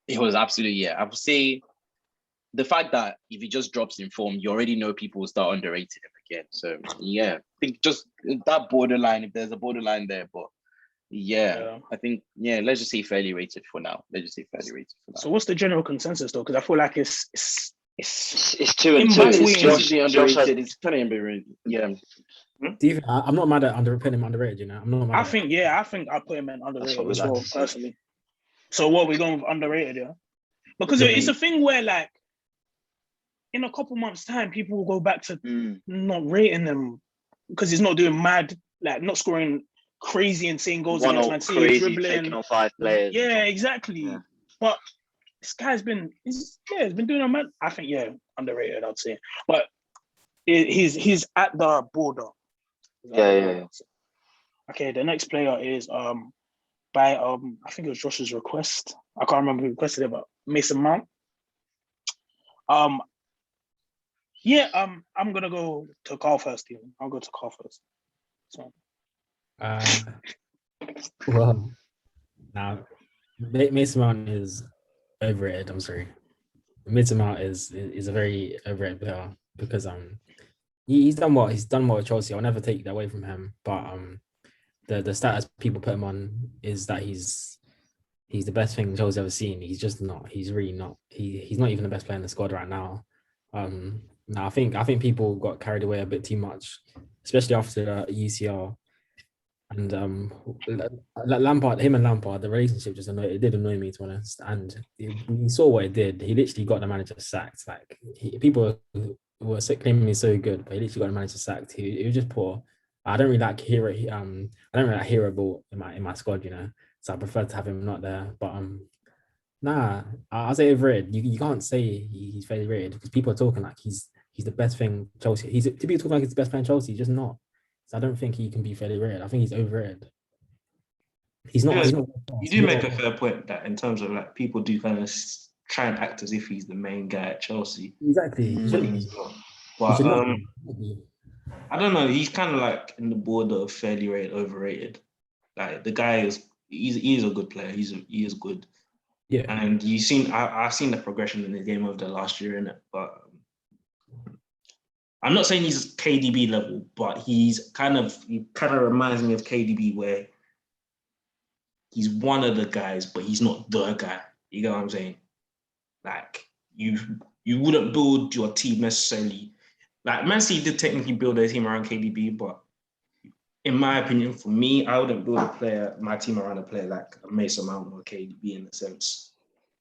it was absolutely, I would say the fact that if he just drops in form, you already know people will start underrating him again. So yeah, I think just that borderline, if there's a borderline there, but I think let's just say fairly rated for now. So what's the general consensus though? Because I feel like it's 2 and 2. It's underrated. It's kind of underrated. Yeah. I'm not mad at putting him underrated. You know, I'm not mad. I think I'll put him in underrated as well, personally. So what are we going with underrated? Yeah, because it's a thing where like in a couple months' time, people will go back to not rating them because he's not doing mad, like not scoring crazy insane goals against Man City, dribbling, taking on 5 players. Yeah, exactly. Yeah. But this guy's been doing a man. I think underrated, I'd say. But he's at the border. Yeah. Okay, the next player is by I think it was Josh's request. I can't remember who requested it, but Mason Mount. I'm gonna go to Carl first, Steven. I'll go to Carl first. So. Well, now Mason Mount is overrated. I'm sorry. Mason Mount is a very overrated player because he's done what with Chelsea. I'll never take that away from him. But the status people put him on is that he's the best thing Chelsea's ever seen. He's just not. He's really not. He's not even the best player in the squad right now. Now I think people got carried away a bit too much, especially after the UCL. And Lampard, the relationship just did annoy me, to be honest. And we saw what it did. He literally got the manager sacked. Like people were claiming he's so good, but he literally got the manager sacked. He was just poor. I don't really like Hero. I don't really like Hero ball in my squad, you know. So I prefer to have him not there. But I'll say overrated. You can't say he's fairly rated because people are talking like he's he's the best thing Chelsea. To be talking like he's the best player in Chelsea, he's just not. So I don't think he can be fairly rated. I think he's overrated. He's not. Yeah, He's not you do make a fair point that in terms of like people do kind of try and act as if he's the main guy at Chelsea. exactly. He shouldn't be. He's not. He But should not be. I don't know. He's kind of like in the border of fairly rated, overrated. Like the guy he's a good player. He is good. Yeah. And I've seen the progression in the game over the last year, innit? But I'm not saying he's KDB level, but he kind of reminds me of KDB where he's one of the guys, but he's not the guy. You get what I'm saying? Like you wouldn't build your team necessarily. Like Man City did technically build their team around KDB, but in my opinion, for me, I wouldn't build my team around a player like a Mason Mount or KDB in a sense.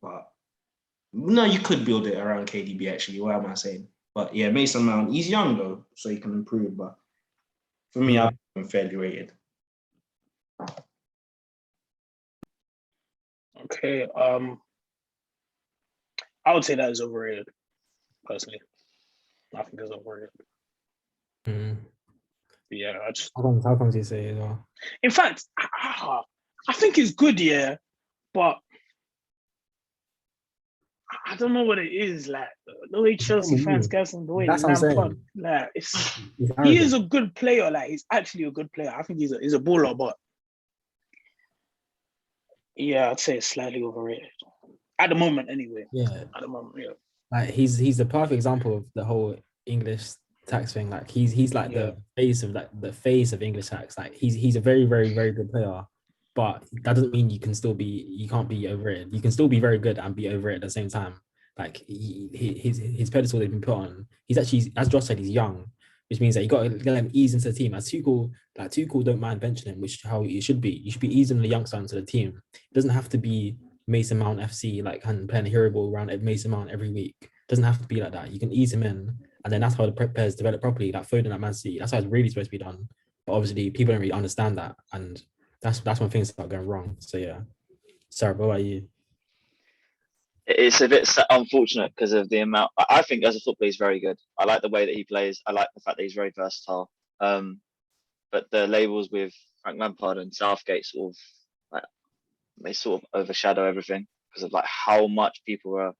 But no, you could build it around KDB actually. What am I saying? But yeah, Mason Mount, he's young though, so he can improve. But for me, I'm fairly rated. Okay. I would say that is overrated, personally. I think it's overrated. Yeah, How come you say it? Well? In fact, I think it's good, yeah, but I don't know what it is. Like the way Chelsea fans get on the way Lampard, like he is a good player. Like he's actually a good player. I think he's a baller, but yeah, I'd say it's slightly overrated at the moment. Anyway, yeah, at the moment, yeah. Like he's the perfect example of the whole English tax thing. Like he's like the face of English tax. Like he's a very, very, very good player, but that doesn't mean you can't be overrated. You can still be very good and be overrated at the same time. Like his pedestal they've been put on. He's actually, as Josh said, he's young, which means that you got to let him ease into the team. As Tuchel don't mind benching him, which how it should be. You should be easing the youngster into the team. It doesn't have to be Mason Mount FC like and playing a hero ball around Mason Mount every week. It doesn't have to be like that. You can ease him in, and then that's how the players develop properly. Like Foden at Man City, that's how it's really supposed to be done. But obviously, people don't really understand that, and that's when things start going wrong. So yeah, Sarah, what about you? It's a bit unfortunate because of the amount. I think as a footballer, he's very good. I like the way that he plays. I like the fact that he's very versatile. But the labels with Frank Lampard and Southgate they sort of overshadow everything because of like how much people were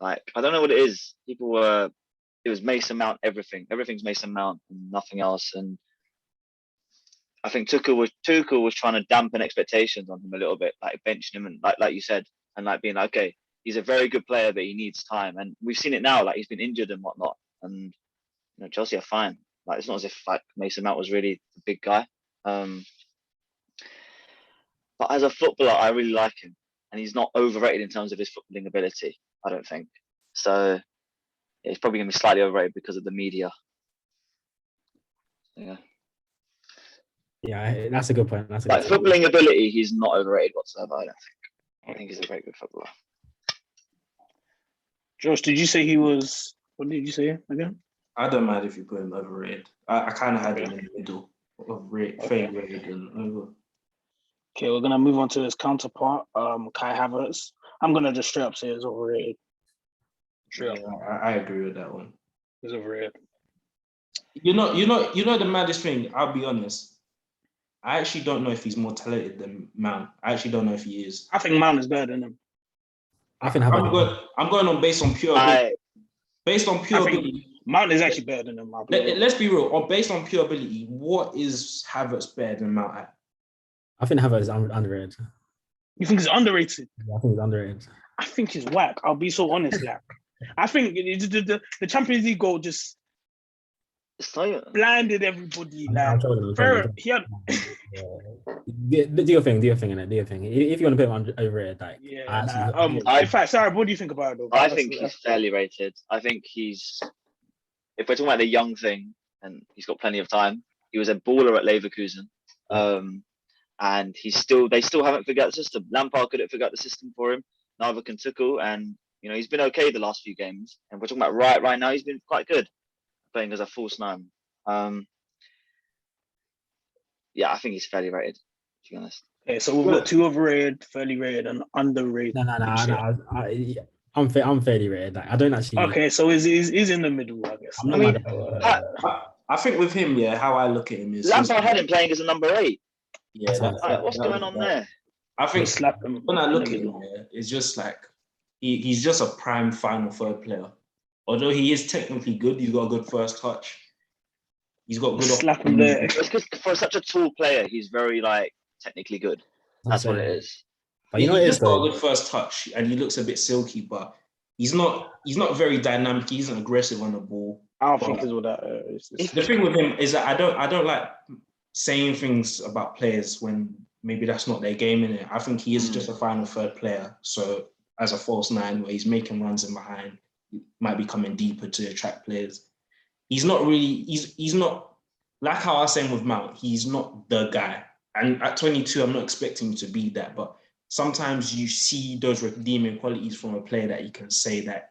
like, I don't know what it is. It was Mason Mount, everything. Everything's Mason Mount and nothing else. And I think Tuchel was trying to dampen expectations on him a little bit, like benching him and like you said, and like being like, okay, he's a very good player, but he needs time. And we've seen it now, like he's been injured and whatnot. And Chelsea are fine. Like it's not as if like Mason Mount was really the big guy. But as a footballer, I really like him, and he's not overrated in terms of his footballing ability. I don't think so. It's probably going to be slightly overrated because of the media. Yeah. Yeah, that's a good point. Like footballing ability, he's not overrated whatsoever. I don't think. I think he's a very good footballer. Josh, did you say he was? What did you say again? I don't mind if you put him overrated. I kind of had him in the middle of fairly rated and over. Okay, we're gonna move on to his counterpart, Kai Havertz. I'm gonna just straight up say it's overrated. Straight up. I agree with that one. It's overrated. You know the maddest thing. I'll be honest. I actually don't know if he's more talented than Mount. I actually don't know if he is. I think Mount is better than him. I'm going on based on pure ability. Mount is actually better than him. Let's be real. Based on pure ability, what is Havertz better than Mount at? I think Havertz is underrated. You think he's underrated? Yeah, I think he's underrated. I think he's whack. I'll be so honest, like. I think the Champions League goal just blinded everybody. Like, he had... do your thing, innit? Do your thing. If you want to put him overrated, like in fact, Sarah, what do you think about it? Though? I think he's fairly rated. I think he's, if we're talking about the young thing, and he's got plenty of time. He was a baller at Leverkusen, and they still haven't figured out the system. Lampard couldn't figure out the system for him. Neither can Tuchel, and he's been okay the last few games. And we're talking about right now, he's been quite good playing as a false nine. Yeah, I think he's fairly rated, to be honest. Okay, so we've got two overrated, fairly rated, and underrated. No. I'm fairly rated. Like, I don't actually. Okay, so he's in the middle, I guess. I'm not I mean, mad about I think with him, yeah, how I look at him is Lampard had him playing as a number 8. yeah. Like, what's going on there? I think slap him when I in look the at him, middle. yeah, it's just like he's just a prime final third player. Although he is technically good, he's got a good first touch. He's got good. Slap him there. It's because for such a tall player, he's very like technically good. That's what it is. But you know what it He's is just got though? a good first touch, and he looks a bit silky, but he's not very dynamic. He isn't aggressive on the ball. I don't think he's all that. The thing with him is that I don't like saying things about players when maybe that's not their game in it. I think he is just a final third player. So as a false nine, where he's making runs in behind, he might be coming deeper to attract players. He's not really. He's not like how I was saying with Mount. He's not the guy. And at 22, I'm not expecting him to be that. But sometimes you see those redeeming qualities from a player that you can say that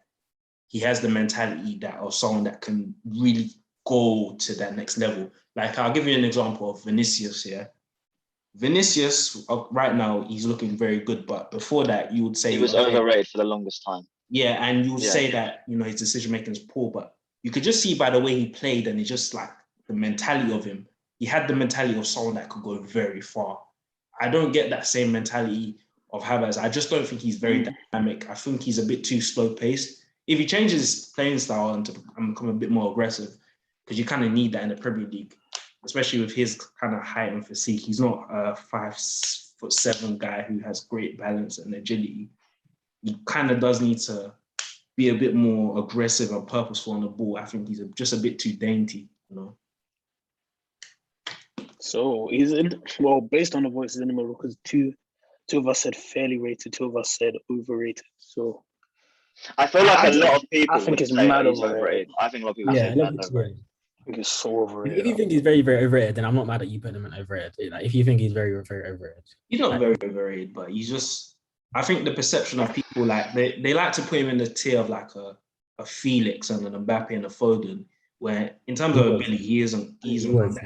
he has the mentality that of someone that can really go to that next level. Like I'll give you an example of Vinicius here. Vinicius, right now, he's looking very good. But before that, you would say He was overrated for the longest time. Yeah, and you would say that, his decision making is poor, but you could just see by the way he played, and it's just like the mentality of him. He had the mentality of someone that could go very far. I don't get that same mentality of Havertz. I just don't think he's very dynamic. I think he's a bit too slow paced. If he changes his playing style and become a bit more aggressive, because you kind of need that in the Premier League, especially with his kind of height and physique. He's not a 5'7" guy who has great balance and agility. He kind of does need to be a bit more aggressive and purposeful on the ball. I think he's just a bit too dainty, So he's based on the voices in the middle, because two of us said fairly rated, two of us said overrated. So I feel like a lot of people I think would it's say mad he's overrated. I think a lot of people Yeah, say he's mad overrated. I think it's so overrated. If you think he's very, very overrated, then I'm not mad at you putting him in overrated. Like, if you think he's very, very overrated. He's not very overrated, but he's just, I think the perception of people, like, they like to put him in the tier of like a Felix and an Mbappe and a Foden, where in terms of ability, he isn't. He was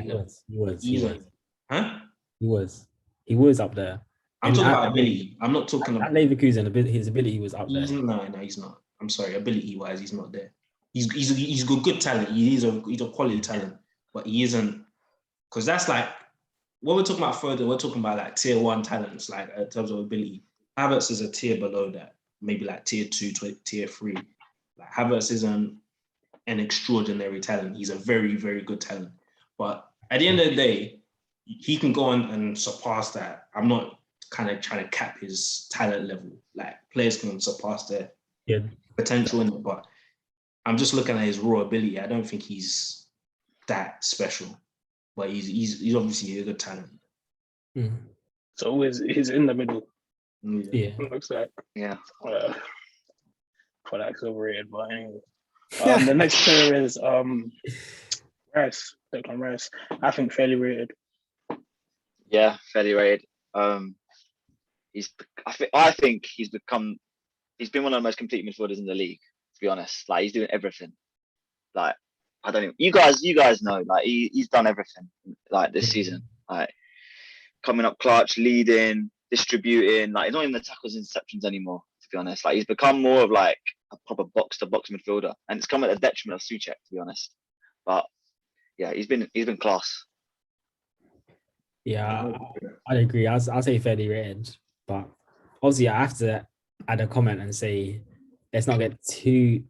up there. I'm talking about ability. I'm not talking about Leverkusen. His ability was up there. No, he's not. I'm sorry. Ability-wise, he's not there. He's got good talent. He's a quality talent, but he isn't, because that's like when we're talking about Foden, we're talking about like tier 1 talents, like in terms of ability. Havertz is a tier below that, maybe like tier 2, tier 3. Like Havertz isn't an extraordinary talent. He's a very, very good talent. But at the end of the day, he can go on and surpass that. I'm not kind of trying to cap his talent level. Like players can surpass their potential in it, but I'm just looking at his raw ability. I don't think he's that special, but he's obviously a good talent. So he's in the middle. Yeah. It looks like. Yeah. For that's overrated, but anyway. The next player is Rice, Declan Rice. I think fairly rated. Yeah, fairly rated. I think he's been one of the most complete midfielders in the league, to be honest. Like, he's doing everything. Like, I don't even, you guys know, like, he's done everything, like, this season. Like, coming up clutch, leading, distributing. Like, he's not even the tackles and interceptions anymore, to be honest. Like, he's become more of like a proper box-to-box midfielder, and it's come at the detriment of Souček, to be honest. But yeah, he's been class. Yeah, I'd agree. I'll say fairly rated, but obviously I have to add a comment and say let's not get too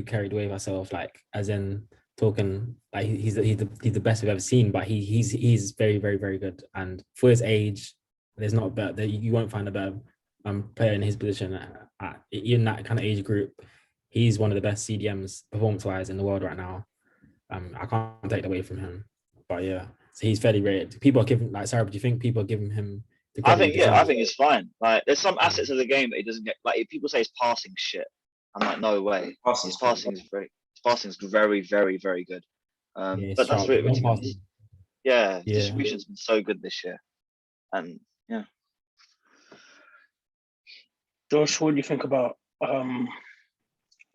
carried away with ourselves. Like, as in talking like he's the best we've ever seen, but he's very, very, very good. And for his age, there's not a better. You won't find a better player in his position in that kind of age group. He's one of the best CDMs performance-wise in the world right now. I can't take that away from him, but yeah. So he's fairly rated. People are giving, like, Sarah, do you think people are giving him the credit? I think it's fine. Like, there's some assets of the game that he doesn't get. Like, if people say his passing shit, I'm like, no way. His passing is very, very, very good. But that's what distribution's been so good this year. And yeah. Josh, what do you think about I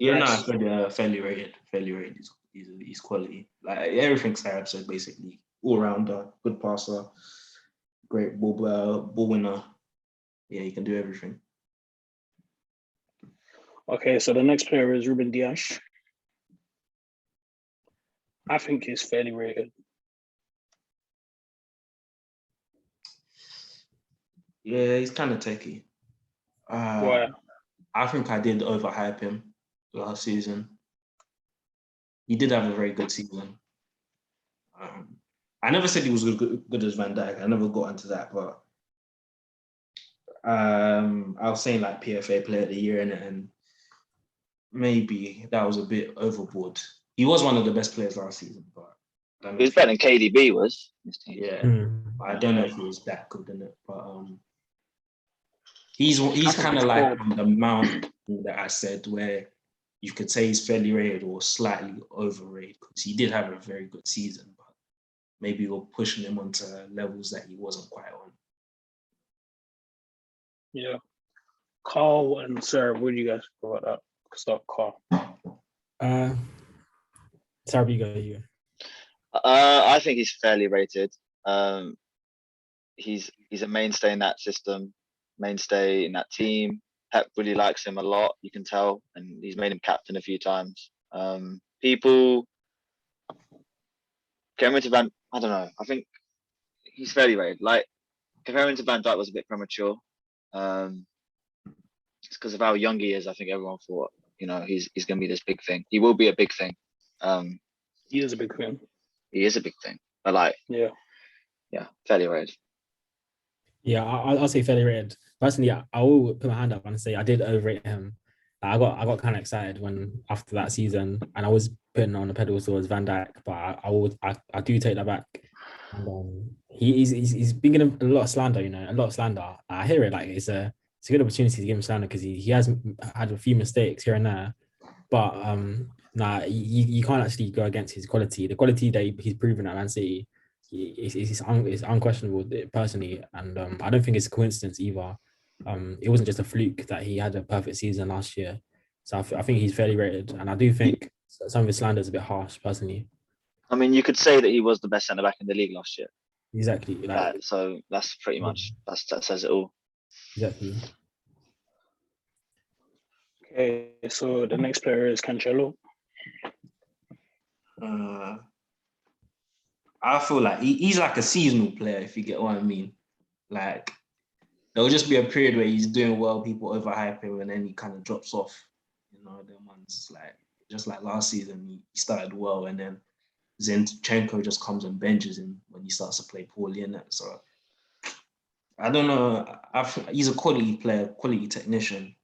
said fairly rated. He's quality. Like everything Sarah said, basically. All rounder, good passer, great ball winner. Yeah, he can do everything. Okay, so the next player is Ruben Diaz. I think he's fairly rated. Yeah, he's kind of techie. Why? I think I did overhype him last season. He did have a very good season. I never said he was good as Van Dijk. I never got into that, but I was saying like PFA Player of the Year in it, and maybe that was a bit overboard. He was one of the best players last season, but I don't know He was better than KDB was. yeah, Mm. I don't know if he was that good in it, but he's kind of it's like cool. the mount that I said, where you could say he's fairly rated or slightly overrated, because he did have a very good season, but maybe we're pushing him onto levels that he wasn't quite on. Yeah. Carl and Sarah, what do you guys think about that? Start Carl. Sorry, you go. I think he's fairly rated. He's a mainstay in that system, mainstay in that team. Pep really likes him a lot, you can tell, and he's made him captain a few times. People comparing to Van, I don't know. I think he's fairly rated. Like comparing to Van Dijk was a bit premature. It's because of how young he is. I think everyone thought, he's going to be this big thing. He will be a big thing. He is a big thing. He is a big thing. But yeah, fairly rated. Yeah, I'll say fairly rated. Personally, I will put my hand up and say I did overrate him. I got kind of excited when after that season, and I was putting on the pedestal as Van Dijk, but I do take that back. And, he's been getting a lot of slander, a lot of slander. I hear it, like it's a good opportunity to give him slander because he has had a few mistakes here and there, but you can't actually go against his quality. The quality that he's proven at Man City is unquestionable personally, and I don't think it's a coincidence either. It wasn't just a fluke that he had a perfect season last year. So I think he's fairly rated, and I do think some of his slander is a bit harsh personally. I mean, you could say that he was the best centre back in the league last year. Exactly. So that's pretty much that says it all. Exactly. Okay, so the next player is Cancello. I feel like he's like a seasonal player, if you get what I mean. Like, there'll just be a period where he's doing well, people overhype him, and then he kind of drops off. Them ones, just like last season, he started well, and then Zinchenko just comes and benches him when he starts to play poorly in it. So I don't know. He's a quality player, quality technician.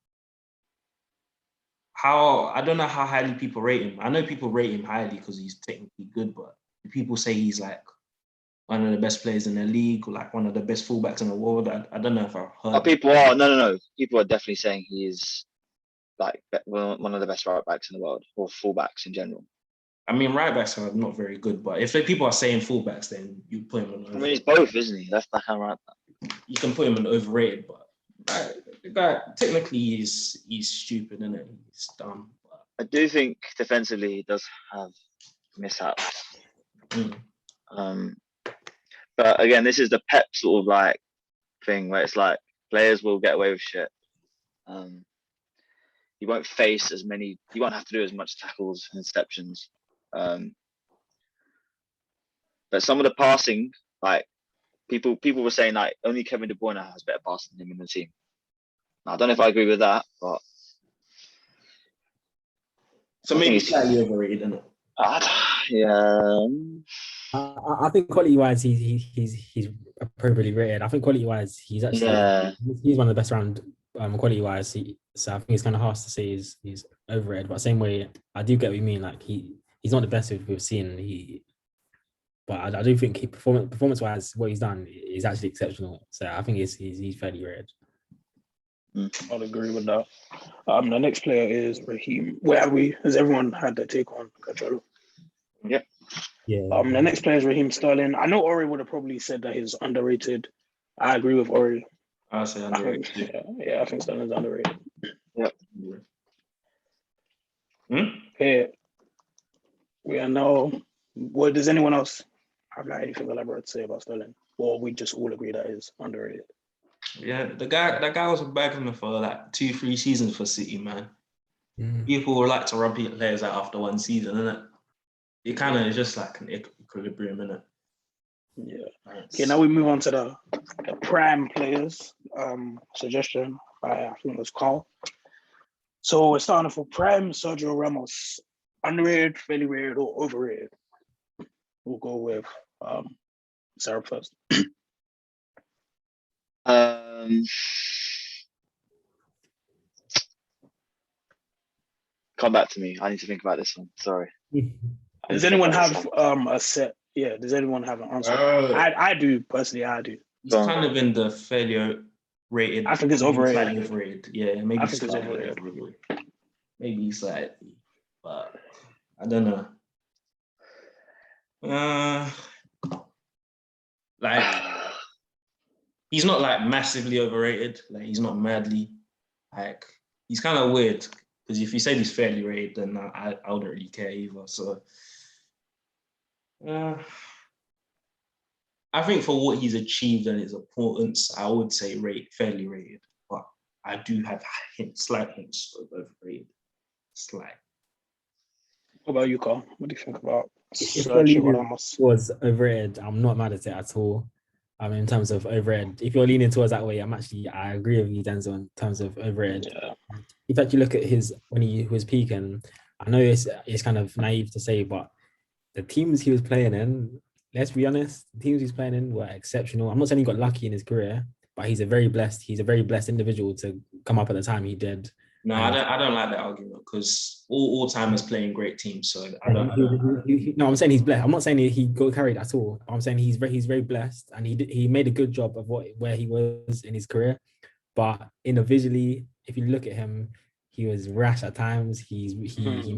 I don't know how highly people rate him. I know people rate him highly because he's technically good, but people say he's like one of the best players in the league, or like one of the best fullbacks in the world. I don't know if I've heard. People are no. People are definitely saying he is like one of the best right backs in the world, or fullbacks in general. I mean, right backs are not very good, but if people are saying fullbacks, then you put him on. I mean, he's both, isn't he? Left back and right back. You can put him in overrated, but the guy technically he's stupid, isn't it? He's dumb. But I do think defensively he does have mishaps. But again, this is the Pep sort of like thing where it's like players will get away with shit. You won't face as many. You won't have to do as much tackles and interceptions. But some of the passing, like people were saying, like only Kevin De Bruyne has better passing than him in the team. I don't know if I agree with that, but so maybe slightly overrated, isn't it? Yeah. I think quality-wise, he's appropriately rated. I think quality-wise, he's actually he's one of the best around quality-wise. So I think it's kind of harsh to say he's overrated. But same way, I do get what you mean. Like he's not the best we've seen. But I do think performance-wise, what he's done is actually exceptional. So I think he's fairly rated. I'll agree with that. The next player is Raheem. Where have we? Has everyone had their take on Cancello? Yeah. Yeah. The next player is Raheem Sterling. I know Ori would have probably said that he's underrated. I agree with Ori. I'll say underrated. I think Sterling's underrated. Yeah. Okay. We are now. What does anyone else have anything elaborate to say about Sterling? Or we just all agree that he's underrated? Yeah, that guy was bagging for like 2-3 seasons for City, man. People would like to rub players out after one season, isn't it? it kind of is just like an equilibrium, innit? Yeah. Okay, now we move on to the prime players. Suggestion by, I think it was Carl. So we're starting for prime Sergio Ramos. Underrated, fairly rated, or overrated? We'll go with Sarah first. Come back to me. I need to think about this one. Sorry. Does anyone have a set? Yeah, does anyone have an answer? I do, personally, I do. He's kind of in the fairly rated. I think it's overrated. Slightly overrated. Yeah, maybe I think it's slightly overrated. Maybe slightly, but I don't know. Like, he's not like massively overrated. Like, he's not madly. Like, he's kind of weird because if you say he's fairly rated, then I wouldn't really care either. So, I think for what he's achieved and his importance, I would say fairly rated. But I do have slight hints of overrated. Slight. What about you, Carl? What do you think about Sergio Ramos? Was overrated. I'm not mad at it at all. In terms of overrated, if you're leaning towards that way, I agree with you, Denzel, in terms of overrated. Yeah. If you look at when he was peaking, I know it's kind of naive to say, but the teams he was playing in, let's be honest, the teams he's playing in were exceptional. I'm not saying he got lucky in his career, but he's a very blessed individual to come up at the time he did. No, I don't like that argument because all time is playing great teams. So I don't. No, I'm saying he's blessed. I'm not saying he got carried at all. I'm saying he's very blessed, and he made a good job of where he was in his career. But individually, if you look at him, he was rash at times. He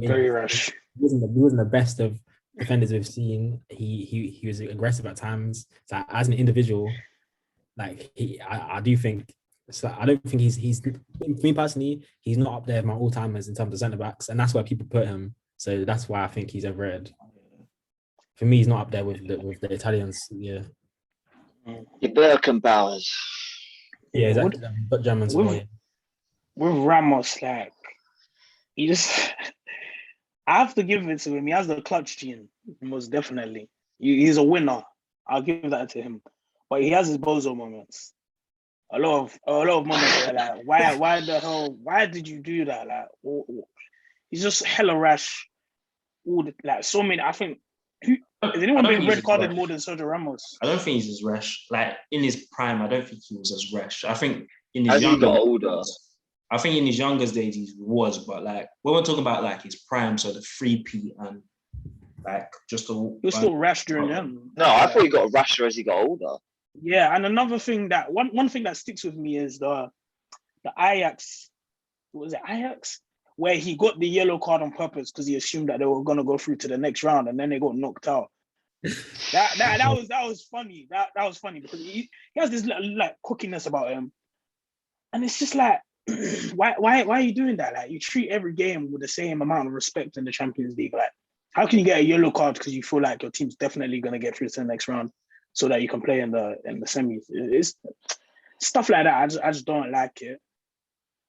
very rash. He wasn't the best of defenders we've seen. He was aggressive at times. So as an individual, like I do think. So I don't think he's for me personally, he's not up there with my all-timers in terms of centre-backs, and that's where people put him. So that's why I think he's overrated. For me, he's not up there with the Italians. Yeah. Your Birkenbauers. Yeah, exactly. But Germans. With Ramos, like he just, I have to give it to him. He has the clutch gene, most definitely. He's a winner. I'll give that to him. But he has his bozo moments. A lot of moments where like, why the hell? Why did you do that? Like, he's just hella rash. So many. I think. Has anyone been red carded more than Sergio Ramos? I don't think he's as rash. Like in his prime, I don't think he was as rash. I think in his as he got older. I think in his younger days he was, but like when we're talking about like his prime, so the 3P and like just he was still rash during him. No, I thought he got rasher as he got older. Yeah, and another thing that one thing that sticks with me is the Ajax. Was it Ajax? Where he got the yellow card on purpose because he assumed that they were gonna go through to the next round, and then they got knocked out. That was funny. That was funny because he has this like cockiness about him, and it's just like, why are you doing that? Like, you treat every game with the same amount of respect in the Champions League. Like, how can you get a yellow card because you feel like your team's definitely gonna get through to the next round, so that you can play in the semis? It's stuff like that. I just don't like it.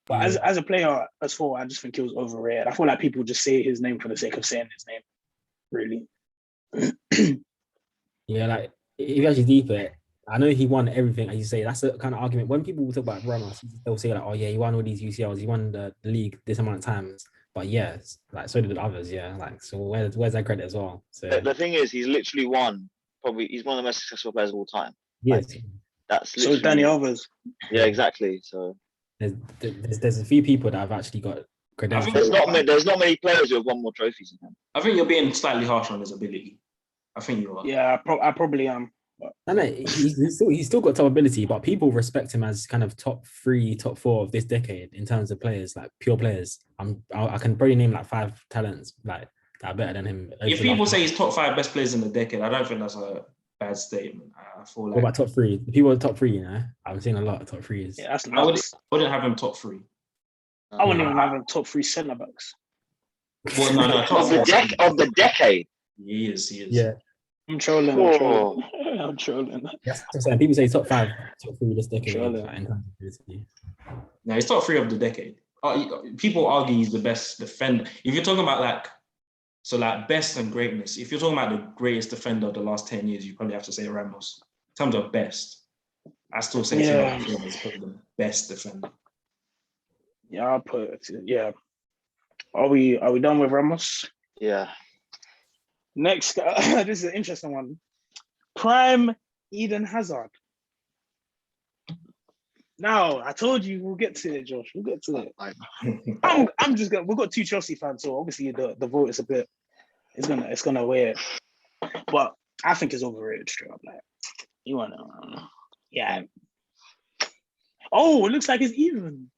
But as a player, as for, I just think he was overrated. I feel like people just say his name for the sake of saying his name, really. Yeah, like if you actually deep it, I know he won everything, as you say. That's the kind of argument. When people talk about Ramos, they'll say like, "Oh yeah, he won all these UCLs. He won the league this amount of times." But yes, like so did the others. Yeah, like so where's that credit as well? So the thing is, he's literally he's one of the most successful players of all time. Yes, like, that's so is Danny Alves. Yeah, exactly. So there's a few people that have actually got credentials. There's not many players who have won more trophies than him. I think you're being slightly harsh on his ability. I think you are. Yeah, I probably am. No, he's still got top ability, but people respect him as kind of top 3, top 4 of this decade in terms of players, like pure players. I can probably name like 5 talents like that are better than him. If people say he's top 5 best players in the decade, I don't think that's a bad statement. I feel like. What about top 3? People are top 3, you know. I'm seeing a lot of top 3s. Yeah, that's I wouldn't have him top 3. I wouldn't even have him top 3 centre backs. Well, no, of the decade. He is. Yeah. I'm trolling. I'm trolling. Yes, I'm saying. People say top 5, top 3 this decade. No, he's top 3 of the decade. People argue he's the best defender. If you're talking about like So like best and greatness. If you're talking about the greatest defender of the last 10 years, you probably have to say Ramos. In terms of best, I still say Sergio is probably the best defender. Yeah, I'll put it. Yeah. Are we done with Ramos? Yeah. Next, this is an interesting one. Prime Eden Hazard. Now, I told you we'll get to it, Josh. We'll get to it. I'm just gonna. We've got 2 Chelsea fans, so obviously the vote is a bit. It's gonna weigh it, but I think it's overrated straight up. Like, you wanna, yeah. Oh, it looks like it's even.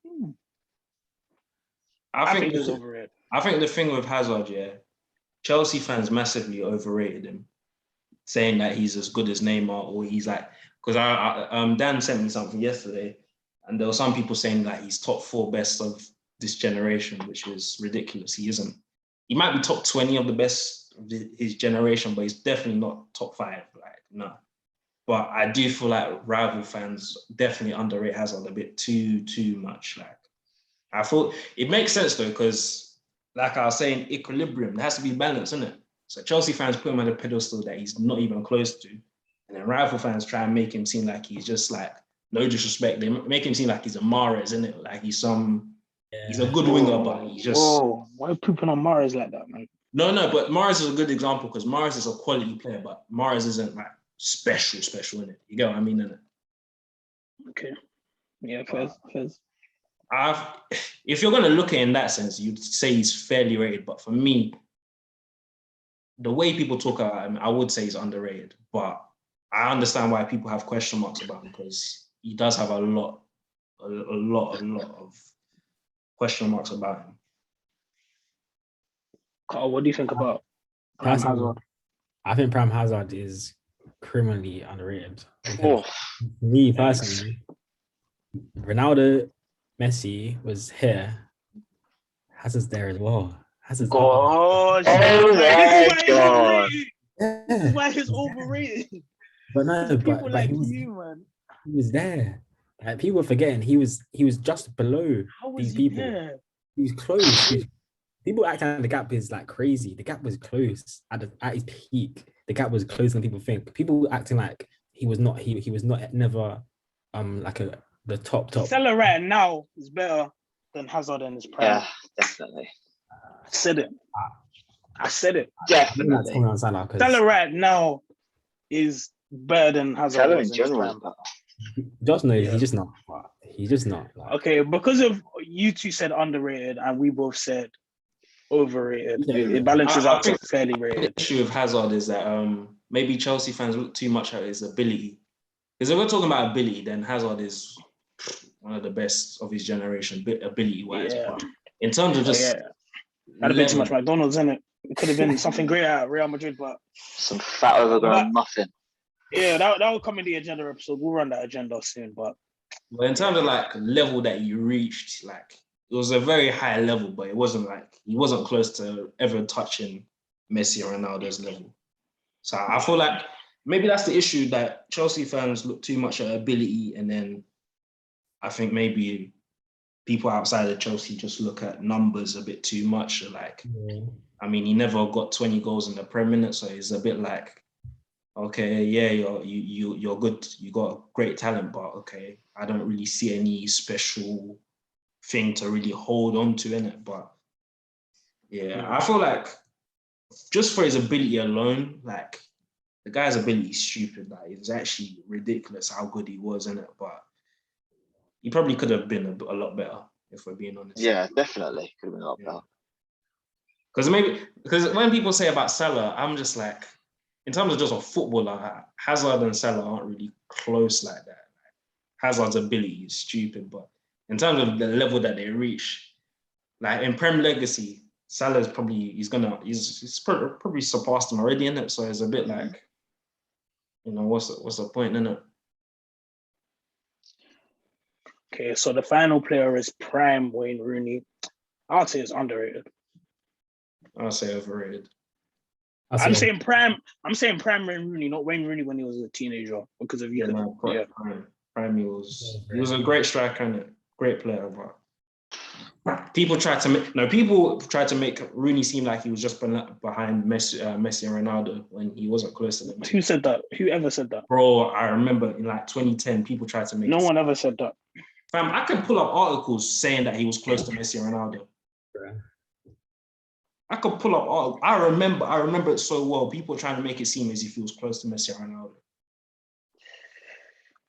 I think it's overrated. I think the thing with Hazard, yeah, Chelsea fans massively overrated him, saying that he's as good as Neymar, or he's like, because Dan sent me something yesterday, and there were some people saying that he's top 4 best of this generation, which is ridiculous. He isn't. He might be top 20 of the best of his generation, but he's definitely not top 5. Like, no. But I do feel like rival fans definitely underrate Hazard a bit too much. Like, I thought it makes sense though, because like I was saying, equilibrium, there has to be balance, isn't it? So Chelsea fans put him on a pedestal that he's not even close to. And then rival fans try and make him seem like he's just like, no disrespect, they make him seem like he's a Mahrez, isn't it? Like he's a good winger, but he's just... Whoa, why are you pooping on Mahrez like that, man? No, but Mahrez is a good example because Mahrez is a quality player, but Mahrez isn't like special, in it. You get what I mean, innit? Okay. Yeah, Fez. If you're going to look at it in that sense, you'd say he's fairly rated. But for me, the way people talk about him, I would say he's underrated. But I understand why people have question marks about him, because he does have a lot of question marks about him. Carl, what do you think about Prime Hazard? I think Prime Hazard is criminally underrated. Oh. Me personally, Ronaldo, Messi was here. Hazard's there as well. Hazard's gosh, oh my God. This is why he's overrated. But no, people like he was, you, man. He was there. Like, people are forgetting he was just below these people. There? He was close. People acting like the gap is like crazy. The gap was close at his peak. The gap was closer than people think. People acting like he was not. He was not never like the top. Salah right now is better than Hazard in his prime. Yeah, definitely. I said it. Definitely. Salah right now is better than Hazard. Salah in general. Just no, he's just not. He's just not. Like, okay, because of you two said underrated and we both said overrated. Yeah, it balances out to fairly rated. The issue with Hazard is that maybe Chelsea fans look too much at his ability. Because if we're talking about ability, then Hazard is one of the best of his generation, ability-wise. Yeah. But in terms of just... That'd have been too much McDonald's, isn't it? It could have been something great at Real Madrid, but... Some fat overgrown muffin. Yeah, that will come in the agenda episode. We'll run that agenda soon, but in terms of like level that you reached, like it was a very high level, but it wasn't like he wasn't close to ever touching Messi or Ronaldo's level. So I feel like maybe that's the issue, that Chelsea fans look too much at ability, and then I think maybe people outside of Chelsea just look at numbers a bit too much. Like, I mean, he never got 20 goals in the Premier League, so it's a bit like, okay, yeah, you're good, you got great talent, but okay, I don't really see any special thing to really hold on to in it. But yeah, I feel like just for his ability alone, like the guy's ability is stupid. Like it's actually ridiculous how good he was in it, but he probably could have been a lot better, if we're being honest. Yeah, definitely could have been a lot better. Because when people say about Salah, I'm just like, in terms of just a footballer, Hazard and Salah aren't really close like that. Hazard's ability is stupid, but in terms of the level that they reach, like in Prem Legacy, Salah's probably he's probably surpassed him already, innit? So it's a bit like, you know, what's the point, innit? Okay, so the final player is Prime Wayne Rooney. I'd say it's underrated. I'll say overrated. I'm saying Prime Wayne Rooney, not Wayne Rooney when he was a teenager, because of you. Prime he was a great striker and a great player, but People tried to make Rooney seem like he was just behind Messi and Ronaldo when he wasn't close to them. Who said that? Who ever said that? Bro, I remember in like 2010, people tried to make. No one ever said that. Fam, I can pull up articles saying that he was close to Messi and Ronaldo. Yeah. I could pull up articles. I remember it so well. People trying to make it seem as if he was close to Messi and Ronaldo.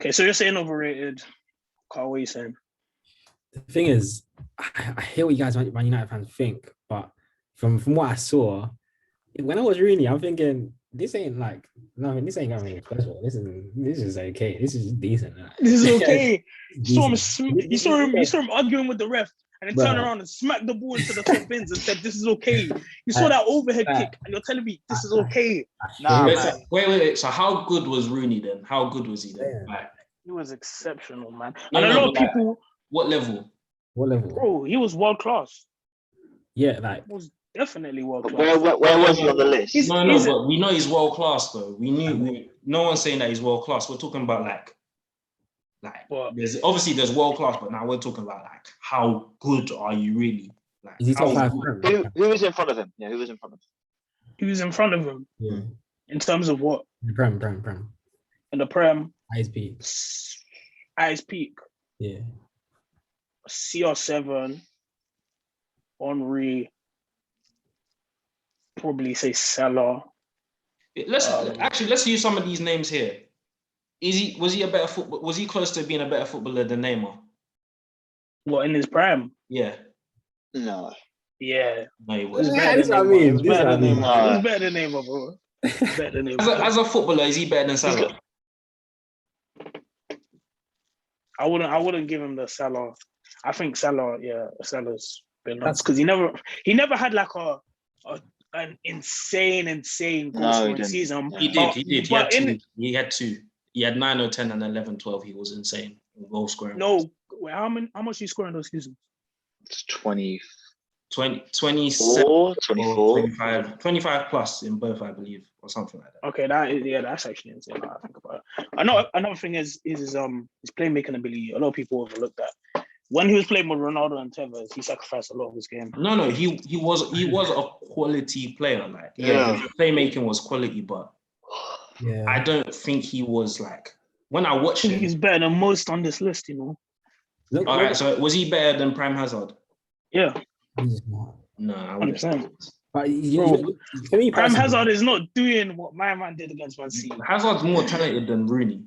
Okay, so you're saying overrated. Carl, what are you saying? The thing is, I hear what you guys, Man United fans, think, but from what I saw, when I was Rooney, I'm thinking this ain't like nothing. This ain't gonna make it special. This is okay. This is decent. This is okay. Decent. You saw him arguing with the ref, and then turned around and smacked the ball into the top bins and said, "This is okay." You saw that overhead kick, and you're telling me this is okay. Nah, wait, man. wait. So how good was Rooney then? How good was he then? Yeah. Like, He was exceptional, man. No, and a no, lot of but like- people, what level? What level? bro, he was world class. Yeah, like He was definitely world But class. where was he on the list? He's- But we know he's world class though. No one's saying that he's world class. We're talking about like What? there's world class, but now we're talking about like how good are you really? Like, is he top how 5? good- Who was in front of him? Yeah, who was in front of him? He was in front of him Yeah, in terms of what? Prem. In the Prem, ISP. at his peak, Yeah. CR7, Henry, probably say Salah. Let's use some of these names here. Was he close to being a better footballer than Neymar? What, in his prime? Yeah. No. Yeah. No, he It was wasn't. better That's than what I Neymar. mean. It was better than This is Neymar. what I mean. It was better than Neymar, bro. It was better than Neymar. As a footballer, is he better than Salah? I wouldn't give him the Salah. I think Salah's been nuts because he never had like an insane goal No, he scoring didn't. season. He did. But He had two. He had 9 or 10 and 11, 12. He was insane in goal scoring. no, wait, how much did he score in those seasons? It's 20, 27 24. 25 plus in both, I believe, or something like that. Okay, that's actually insane. Now I think about it. I know another thing is his playmaking ability. A lot of people overlook that. When he was playing with Ronaldo and Tevez, he sacrificed a lot of his game. No, he was a quality player. Like, Yeah. his playmaking was quality, but Yeah. I don't think he was like when I watched I think him. he's better than most on this list, you know. Look, All right, so was he better than Prime Hazard? Yeah, he's not. No, I wouldn't. 100%. But Bro, for me, Prime personally, Hazard is not doing what my man did against Man City. Hazard's more talented than Rooney.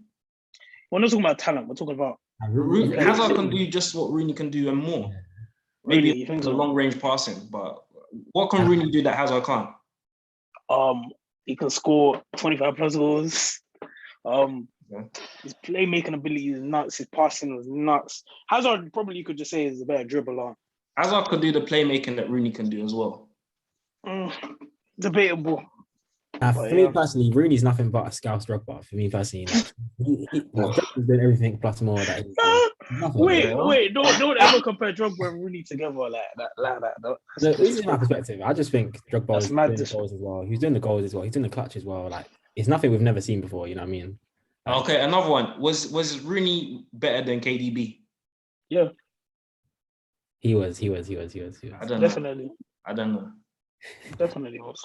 We're not talking about talent. We're talking about Hazard can do just what Rooney can do and more. Maybe really. You think the so? long range passing, but what can Rooney do that Hazard can't? He can score 25 plus goals. Yeah. His playmaking ability is nuts. His passing was nuts. Hazard probably you could just say is a better dribbler. Hazard could do the playmaking that Rooney can do as well. Debatable. for me personally, Rooney's nothing but a scouse Drogba. For me personally, he's doing everything plus more. That Wait! Don't ever compare Drogba and Rooney together like that. No, this is my perspective. I just think Drogba was doing mad the goals as well. He's doing the goals as well. He's doing the clutch as well. Like, it's nothing we've never seen before. You know what I mean? Like, Okay, another one. Was Rooney better than KDB? Yeah, he was. I don't know. definitely. I don't know. Definitely was.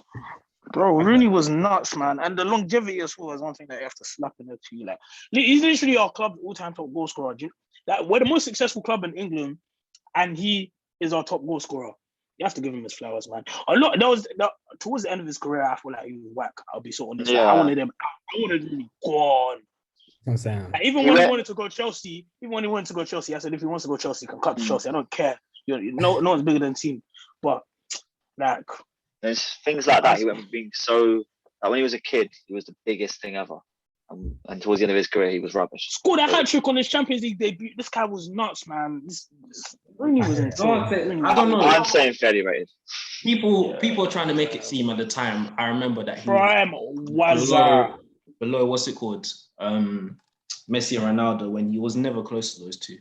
Bro, Rooney was nuts, man. And the longevity as well is one thing that you have to slap in there too. Like, he's literally our club all-time top goal scorer. Like, we're the most successful club in England, and he is our top goal scorer. You have to give him his flowers, man. Towards the end of his career, I feel like he was whack. I'll be so honest. Yeah. Like, I wanted Rooney gone. I'm saying. Like, even when he wanted to go Chelsea, I said if he wants to go Chelsea, he can cut to Chelsea. I don't care. No one's bigger than the team. But like, there's things like that. He went from being so like when he was a kid, he was the biggest thing ever. And towards the end of his career, he was rubbish. scored a hat-trick on his Champions League debut. This guy was nuts, man. Rooney was insane. I don't know. I'm saying fairly rated. People are trying to make it seem at the time. I remember that he Prime was was below what's it called? Messi and Ronaldo when he was never close to those two.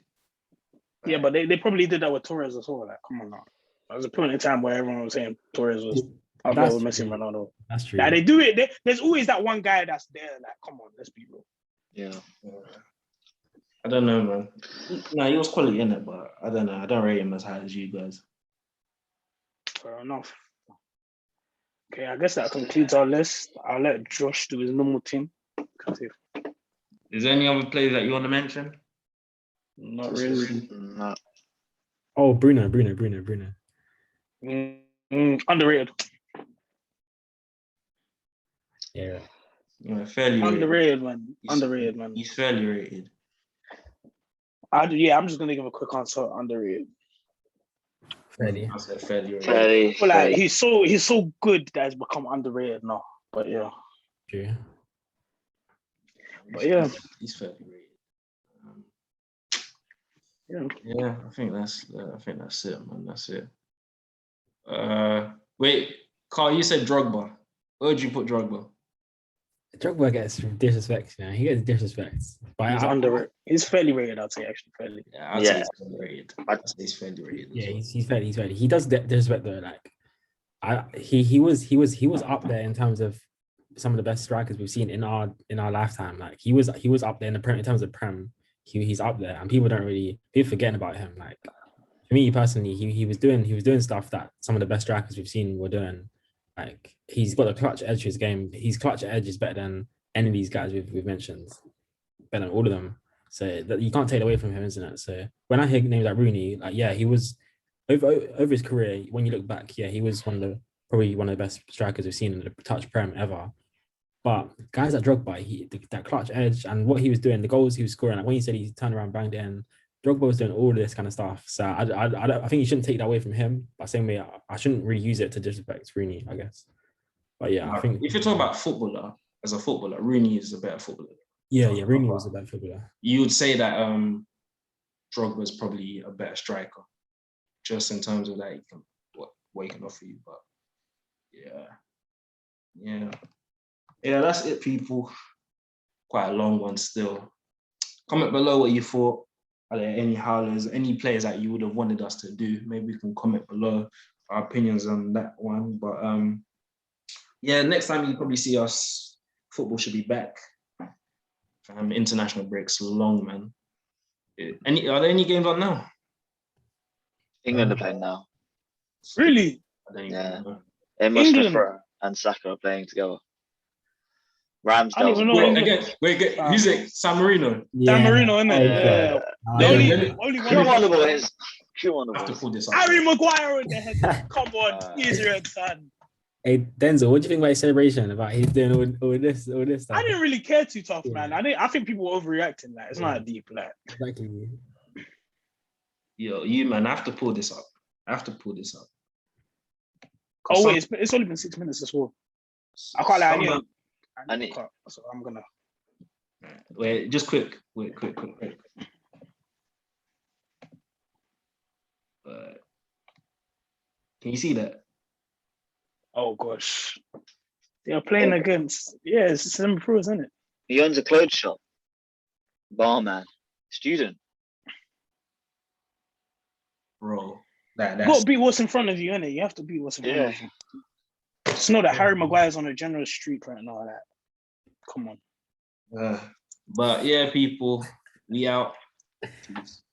yeah, but they probably did that with Torres as well. Like, come on now. There was a point in time where everyone was saying Torres was up there with Messi and Ronaldo. That's true. Like, they do it. There's always that one guy that's there. Like, come on, let's be real. Yeah. I don't know, man. No, he was quality in it, but I don't know. I don't rate him as high as you guys. Fair enough. Okay, I guess that concludes our list. I'll let Josh do his normal thing. Is there any other players that you want to mention? Not really. No. Oh, Bruno. Underrated. Yeah. Yeah, fairly rated. Underrated, man. Underrated, man. He's fairly rated. I'm just gonna give a quick answer. Underrated. Fairly. I said fairly rated. Fairly. But like he's so good that he's become underrated now. But yeah. True. But yeah. He's fairly rated. Yeah. Yeah, I think that's it, man. That's it. Wait, Carl, you said Drogba. Where would you put Drogba? Drogba gets disrespect, you know. He gets disrespect. But He's underrated. He's fairly rated, I'd say, actually, fairly. Yeah, I'd say he's fairly rated. I'd say he's fairly rated. Yeah, he's fairly. He does disrespect though. Like, he was up there in terms of some of the best strikers we've seen in our lifetime. Like he was up there in the Prem in terms of Prem. He's up there, and people forgetting about him. Like for me personally, he was doing stuff that some of the best strikers we've seen were doing. Like he's got a clutch edge to his game. His clutch edge is better than any of these guys we've mentioned, better than all of them. So that you can't take it away from him, isn't it? So when I hear names like Rooney, like yeah, he was over his career. When you look back, yeah, he was probably one of the best strikers we've seen in the touch Prem ever. But guys like Drogba, that clutch edge and what he was doing, the goals he was scoring, like when he said he turned around, banged it in, Drogba was doing all of this kind of stuff. So I think you shouldn't take that away from him. But same way, I shouldn't really use it to disrespect Rooney, I guess. But yeah, I think if you're talking about footballer, as a footballer, Rooney is a better footballer. Yeah, Rooney was a better footballer. You would say that Drogba is probably a better striker, just in terms of like what he can offer you. But yeah, that's it, people. Quite a long one still. Comment below what you thought. Are there any howlers, any players that you would have wanted us to do? Maybe you can comment below our opinions on that one. But yeah, next time you probably see us, football should be back. International breaks long, man. Are there any games on now? England are playing now. Really? Yeah. Mustafa and Saka are playing together. Ramsdale. I don't even know. Wait, who's it? San Marino. Yeah. San Marino, isn't it? Yeah. Only Come on, the boys. I have to pull this up. Harry Maguire in the head. Come on, use your head, son. Hey Denzel, what do you think about his celebration? About he's doing all this stuff? I didn't really care too tough, man. I think people were overreacting. Like it's not that deep, like. Exactly. Yo, you man, I have to pull this up. Oh wait, it's only been 6 minutes as well. I can't lie. So I'm gonna. Wait, just quick. Can you see that? Oh gosh, they are playing against. Yeah, it's some pros, isn't it? He owns a clothes shop. Barman, student. Bro, that's... You got to beat what's in front of you, innit? You have to beat what's in front of you. It's not that Harry Maguire's on a generous streak right now. Like, come on. But yeah, people, we out. Peace.